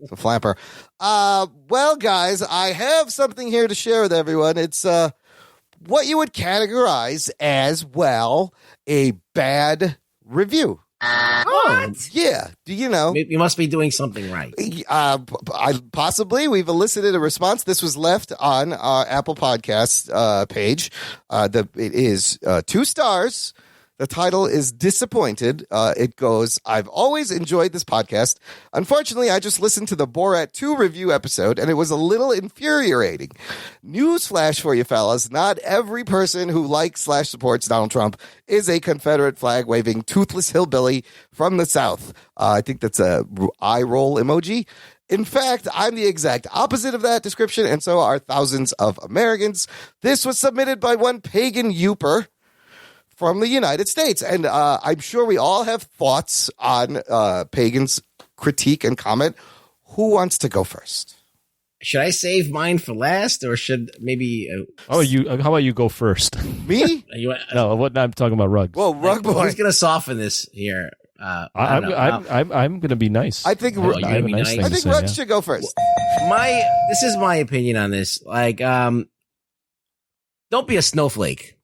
It's a flapper. Well, guys, I have something here to share with everyone. It's what you would categorize as, well, a bad review. What? Yeah. Do you know? You must be doing something right. Possibly. We've elicited a response. This was left on our Apple Podcasts page. It is 2 stars. The title is Disappointed. It goes, I've always enjoyed this podcast. Unfortunately, I just listened to the Borat 2 review episode, and it was a little infuriating. Newsflash for you fellas, not every person who likes/supports Donald Trump is a Confederate flag-waving, toothless hillbilly from the South. I think that's a eye roll emoji. In fact, I'm the exact opposite of that description, and so are thousands of Americans. This was submitted by one Pagan Youper from the United States, and I'm sure we all have thoughts on Pagan's critique and comment. Who wants to go first? Should I save mine for last, or should maybe? How about you go first? Me? No, I'm talking about Rugs. Well, Rug Boy. Who's going to soften this here? I'm going to be nice. I think Rugs should go first. This is my opinion on this. Like, don't be a snowflake.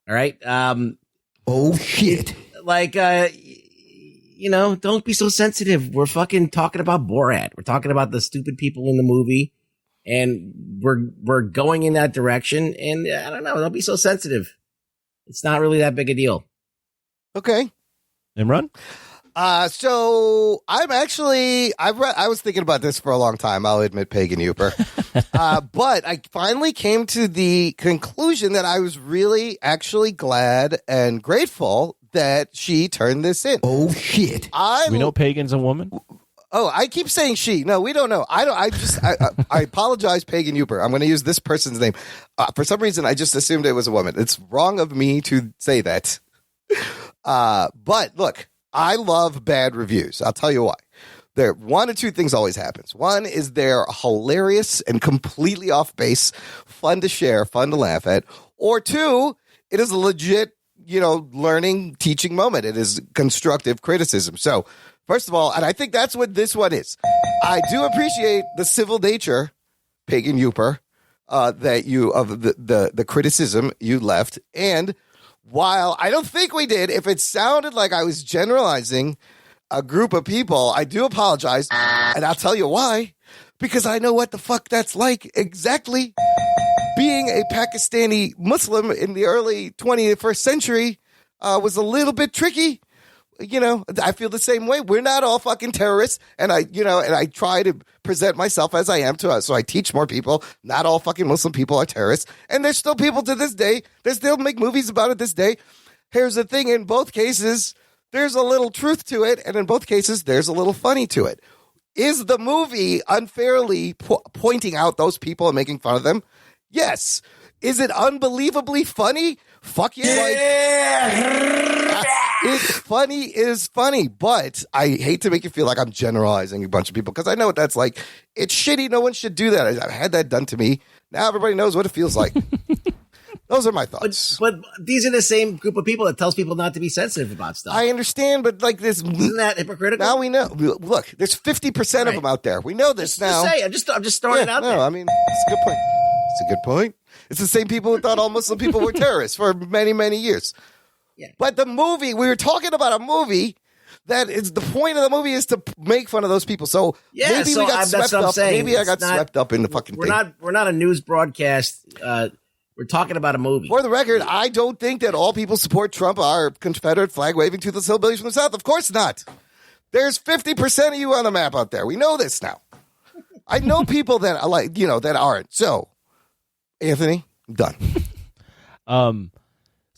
All right. Oh shit. Like, don't be so sensitive. We're fucking talking about Borat. We're talking about the stupid people in the movie, and we're going in that direction. And I don't know. Don't be so sensitive. It's not really that big a deal. Okay. Imran? So I'm actually, I was thinking about this for a long time. I'll admit, Pagan Youper. But I finally came to the conclusion that I was really actually glad and grateful that she turned this in. Oh shit. We know Pagan's a woman? Oh, I keep saying she. No, we don't know. I apologize, Pagan Youper. I'm going to use this person's name. For some reason, I just assumed it was a woman. It's wrong of me to say that. But look, I love bad reviews. I'll tell you why. There, one or two things always happens. One is they're hilarious and completely off base, fun to share, fun to laugh at. Or two, it is a legit, learning, teaching moment. It is constructive criticism. So, first of all, and I think that's what this one is. I do appreciate the civil nature, Pagan Youper, that you of the criticism you left. And while I don't think we did, if it sounded like I was generalizing a group of people, I do apologize. And I'll tell you why. Because I know what the fuck that's like exactly. Being a Pakistani Muslim in the early 21st century was a little bit tricky. I feel the same way. We're not all fucking terrorists. And I try to present myself as I am to us. So I teach more people. Not all fucking Muslim people are terrorists. And there's still people to this day. They still make movies about it this day. Here's the thing. In both cases, there's a little truth to it. And in both cases, there's a little funny to it. Is the movie unfairly pointing out those people and making fun of them? Yes. Is it unbelievably funny? Fuck yeah. It's funny is funny, but I hate to make you feel like I'm generalizing a bunch of people because I know what that's like. It's shitty. No one should do that. I've had that done to me. Now everybody knows what it feels like. Those are my thoughts. But these are the same group of people that tells people not to be sensitive about stuff. I understand, but like this, isn't that hypocritical? Now we know. Look, there's 50% of them out there. We know this now. I'm just throwing it out there. I mean, it's a good point. It's a good point. It's the same people who thought all Muslim people were terrorists for many, many years. Yeah. But the movie, we were talking about a movie that is the point of the movie is to make fun of those people. So maybe we got swept up. Maybe I got swept up in the fucking thing. We're not a news broadcast. We're talking about a movie. For the record, I don't think that all people support Trump are Confederate flag waving toothless hillbillies from the South. Of course not. There's 50% of you on the map out there. We know this now. I know people that are like, that aren't. So, Anthony, I'm done.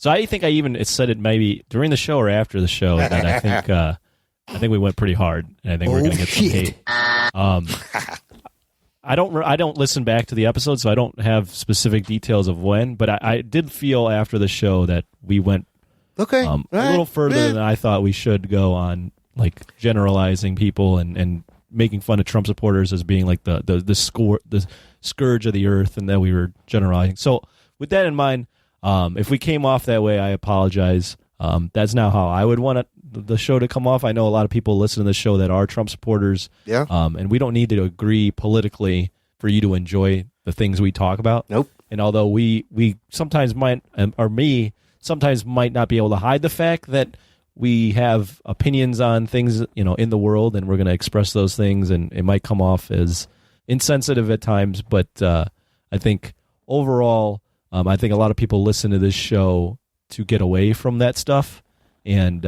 So I think I even said it maybe during the show or after the show that I think we went pretty hard, and I think we're going to get some hate. I don't listen back to the episode, so I don't have specific details of when, but I did feel after the show that we went a little further than I thought we should go on, like generalizing people and making fun of Trump supporters as being like the scourge of the earth, and that we were generalizing. So with that in mind, if we came off that way, I apologize. That's not how I would want the show to come off. I know a lot of people listen to the show that are Trump supporters. Yeah. And we don't need to agree politically for you to enjoy the things we talk about. Nope. And although we sometimes might, or me, sometimes might not be able to hide the fact that we have opinions on things, in the world, and we're going to express those things, and it might come off as insensitive at times. But I think overall, I think a lot of people listen to this show to get away from that stuff. And,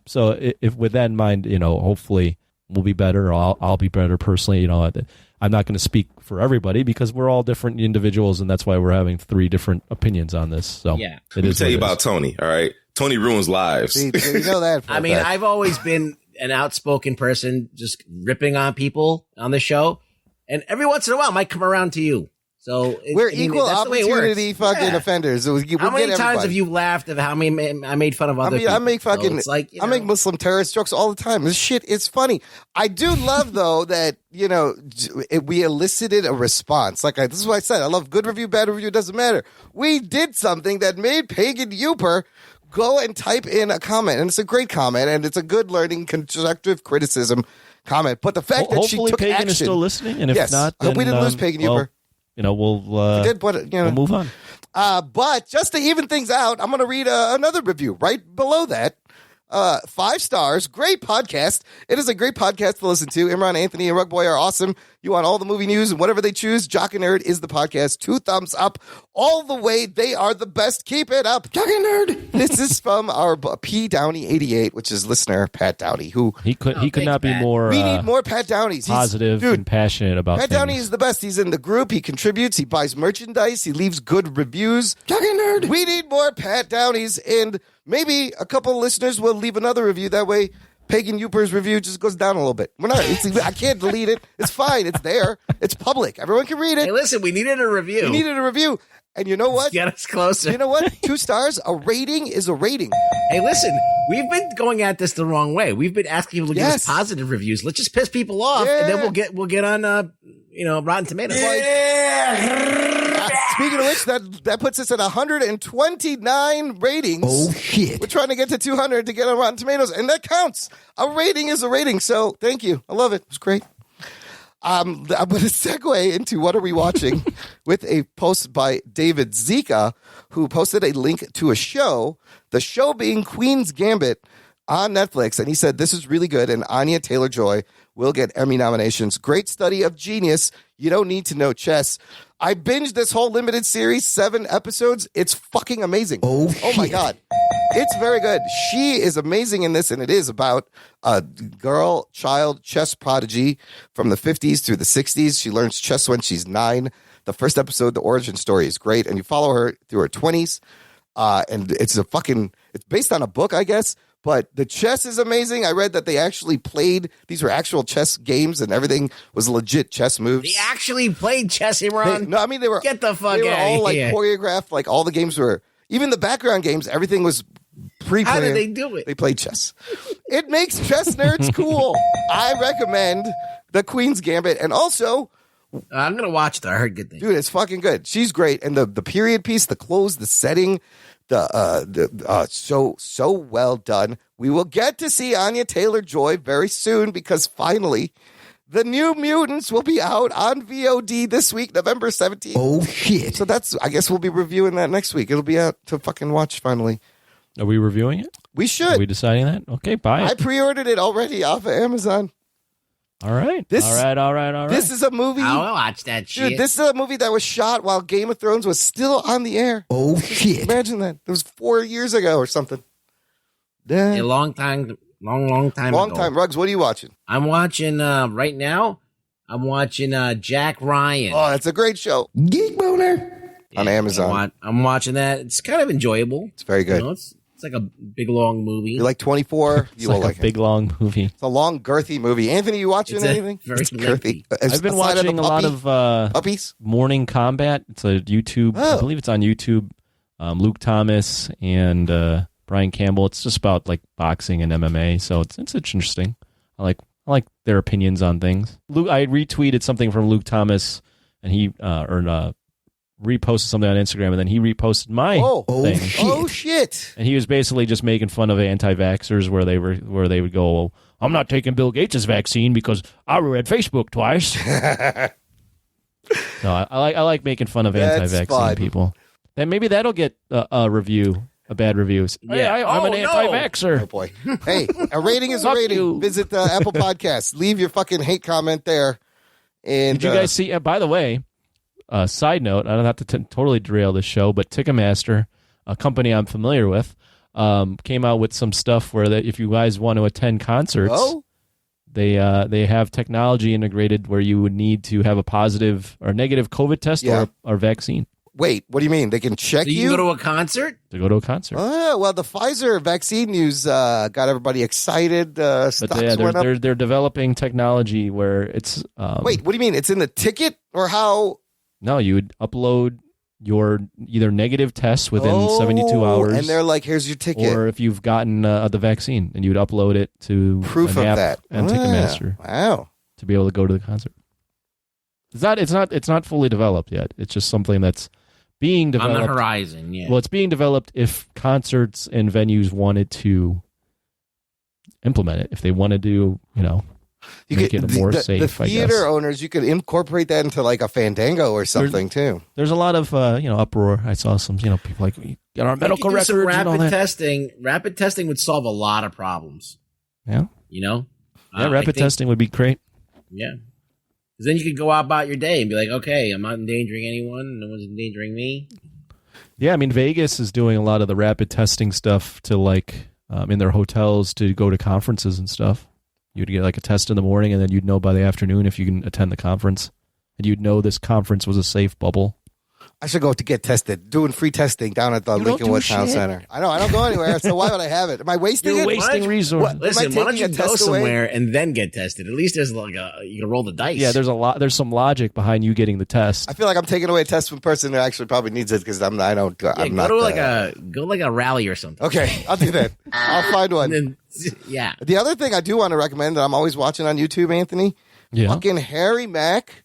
so if with that in mind, hopefully we'll be better, or I'll be better personally. I'm not going to speak for everybody because we're all different individuals, and that's why we're having 3 different opinions on this. So yeah. Let me tell you about Tony. All right. Tony ruins lives. See, you know that. I've always been an outspoken person just ripping on people on the show. And every once in a while, it might come around to you. So we're equal opportunity fucking offenders. So how many times have you laughed at how many I made fun of other people? I make fucking, so it's like, I make Muslim terrorist jokes all the time. This shit is funny. I do love though that, you know, we elicited a response. Like this is what I said. I love good review, bad review. It doesn't matter. We did something that made Pagan Youper go and type in a comment, and it's a great comment, and it's a good learning, constructive criticism comment. But the fact that she took Pagan action, is still listening, and if yes, not, I hope we didn't lose Pagan Youper. You know, we'll move on. But just to even things out, I'm going to read another review right below that. 5 stars. Great podcast. It is a great podcast to listen to. Imran, Anthony, and Rug Boy are awesome. You want all the movie news and whatever they choose. Jock and Nerd is the podcast. 2 thumbs up all the way. They are the best. Keep it up. Jock and Nerd. This is from our P. Downey 88, which is listener Pat Downey, who he could not be more. We need more Pat Downeys. Positive and passionate about. Pat Downey is the best. He's in the group. He contributes. He buys merchandise. He leaves good reviews. Jock and Nerd. We need more Pat Downeys, and maybe a couple of listeners will leave another review. That way, Pagan Youper's review just goes down a little bit. I can't delete it. It's fine. It's there. It's public. Everyone can read it. Hey, listen, we needed a review. And you know what? Get us closer. You know what? 2 stars. A rating is a rating. Hey, listen, we've been going at this the wrong way. We've been asking people to give us positive reviews. Let's just piss people off, and then we'll get on Rotten Tomatoes. Speaking of which, that puts us at 129 ratings. Oh shit! We're trying to get to 200 to get on Rotten Tomatoes, and that counts. A rating is a rating. So thank you. I love it. It was great. I'm going to segue into what are we watching with a post by David Zika, who posted a link to a show, the show being Queen's Gambit on Netflix. And he said, this is really good. And Anya Taylor-Joy will get Emmy nominations. Great study of genius. You don't need to know chess. I binged this whole limited series, 7 episodes. It's fucking amazing. Oh my God. It's very good. She is amazing in this, and it is about a child chess prodigy from the 50s through the 60s. She learns chess when she's 9. The first episode, the origin story, is great, and you follow her through her 20s. And it's based on a book, I guess, but the chess is amazing. I read that they actually played, these were actual chess games, and everything was legit chess moves. They actually played chess, Imran? They were. Get the fuck out of here. They were all like choreographed, like all the games were, even the background games, everything was pre-planned. How did they do it? They played chess. It makes chess nerds cool. I recommend the Queen's Gambit, and also, I'm going to watch it. I heard good things. Dude, it's fucking good. She's great. And the period piece, the clothes, the setting, so well done. We will get to see Anya Taylor-Joy very soon because finally the New Mutants will be out on VOD this week, November 17th. Oh shit. So I guess we'll be reviewing that next week. It'll be out to fucking watch finally. Are we reviewing it? We should. Are we deciding that? Okay, buy it. I pre-ordered it already off of Amazon. All right. All right. This is a movie. I'll watch that shit. Dude, this is a movie that was shot while Game of Thrones was still on the air. Oh, shit. Imagine that. It was 4 years ago or something. A long time ago. Ruggs, what are you watching? I'm watching, right now, Jack Ryan. Oh, that's a great show. Geek Boner. On Amazon. I'm watching that. It's kind of enjoyable. It's very good. You know, it's like a big, long movie. You like 24? You will like a big, long movie. It's a long, girthy movie. Anthony, you watching anything? Very girthy. I've been watching a lot of puppies. Morning Combat. It's a YouTube. I believe it's on YouTube. Luke Thomas and Brian Campbell. It's just about like boxing and MMA. So it's interesting. I like their opinions on things. I retweeted something from Luke Thomas, and he reposted something on Instagram, and then he reposted my thing. Oh shit! And he was basically just making fun of anti-vaxxers, where they would go, well, "I'm not taking Bill Gates' vaccine because I read Facebook twice." So I like making fun of anti-vaccine people. And maybe that'll get a review. A bad review. Yeah, I'm an anti-vaxxer. Oh boy! Hey, a rating is a rating. You. Visit Apple Podcasts. Leave your fucking hate comment there. And did you guys see? By the way, side note: I don't have to totally derail this show, but Ticketmaster, a company I'm familiar with, came out with some stuff where that if you guys want to attend concerts, they have technology integrated where you would need to have a positive or negative COVID test or vaccine. Wait, what do you mean? They can check So you can go to a concert? To go to a concert. Oh, well, the Pfizer vaccine news got everybody excited. Stocks went up. They're developing technology where it's... Wait, what do you mean? It's in the ticket or how? No, you would upload your either negative tests within 72 hours. And they're like, here's your ticket. Or if you've gotten the vaccine, and you would upload it to proof an of app that. and Ticketmaster. Wow. To be able to go to the concert. It's not fully developed yet. It's just something that's being developed. On the horizon, yeah. Well, it's being developed if concerts and venues wanted to implement it. If they want to do, make it more safe, the theater owners, you could incorporate that into like a Fandango or something too. There's a lot of uproar. I saw some people like, we get our medical records and all that. Rapid testing would solve a lot of problems. Yeah. Rapid testing would be great. Yeah. Because then you could go out about your day and be like, okay, I'm not endangering anyone. No one's endangering me. Yeah, I mean, Vegas is doing a lot of the rapid testing stuff to in their hotels to go to conferences and stuff. You'd get like a test in the morning, and then you'd know by the afternoon if you can attend the conference. And you'd know this conference was a safe bubble. I should go to get tested. Doing free testing down at the Lincolnwood Town Center. I know. I don't go anywhere, so why would I have it? Am I wasting it? You're wasting resources. Listen, why don't you go somewhere and then get tested? At least there's you can roll the dice. Yeah, there's some logic behind you getting the test. I feel like I'm taking away a test from a person who actually probably needs it because I'm not. Go like a rally or something. Okay, I'll do that. I'll find one. Yeah. The other thing I do want to recommend that I'm always watching on YouTube, Anthony. Yeah. Fucking Harry Mack.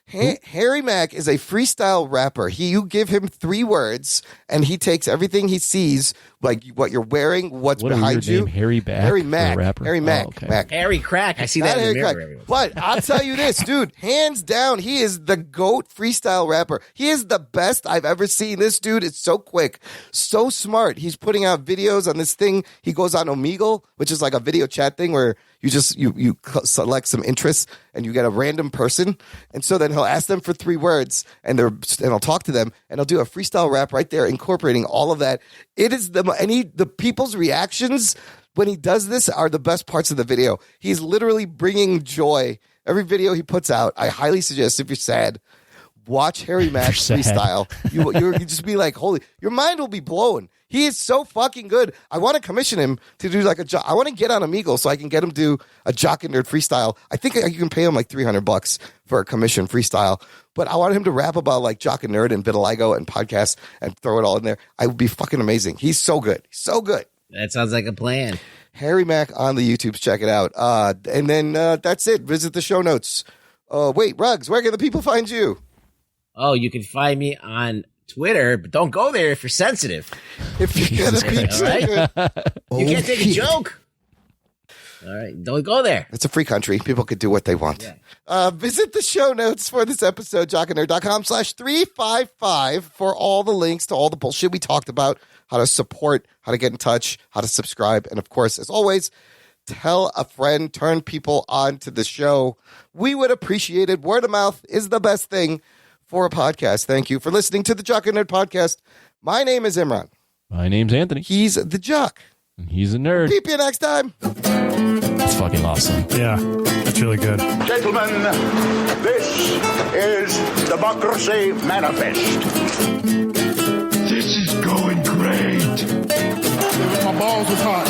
Harry Mack is a freestyle rapper. You give him 3 words, and he takes everything he sees, like what you're wearing, what's behind you. Name? Harry Mack. Harry Mack. Rapper? Harry Mack. Oh, okay. Mack. Harry Crack. I see that in the mirror. But I'll tell you this, dude. Hands down, he is the GOAT freestyle rapper. He is the best I've ever seen. This dude is so quick, so smart. He's putting out videos on this thing. He goes on Omegle, which is like a video chat thing where you just you select some interests and you get a random person, and so then he'll ask them for 3 words, and he'll talk to them, and he'll do a freestyle rap right there, incorporating all of that. It is the people's reactions when he does this are the best parts of the video. He's literally bringing joy. Every video he puts out, I highly suggest if you're sad, watch Harry Mack freestyle. You just be like, holy, your mind will be blown. He is so fucking good. I want to commission him to do like I want to get on Omegle so I can get him to do a Jock and Nerd freestyle. I think you can pay him like $300 for a commission freestyle, but I want him to rap about like Jock and Nerd and vitiligo and podcasts and throw it all in there. I would be fucking amazing. He's so good. So good. That sounds like a plan. Harry Mack on the YouTubes. Check it out. And then that's it. Visit the show notes. Wait, Ruggs, where can the people find you? Oh, you can find me on Twitter, but don't go there if you're sensitive. If you're gonna be right? You can't take a joke. All right, don't go there. It's a free country. People can do what they want. Yeah. Visit the show notes for this episode, jockandnerd.com/355 for all the links to all the bullshit we talked about, how to support, how to get in touch, how to subscribe, and of course, as always, tell a friend, turn people on to the show. We would appreciate it. Word of mouth is the best thing for a podcast. Thank you for listening to the Jock and Nerd podcast. My name is Imran. My name's Anthony. He's the Jock. And he's a nerd. Keep you next time. It's fucking awesome. Yeah, that's really good. Gentlemen, this is Democracy Manifest. This is going great. My balls was hot.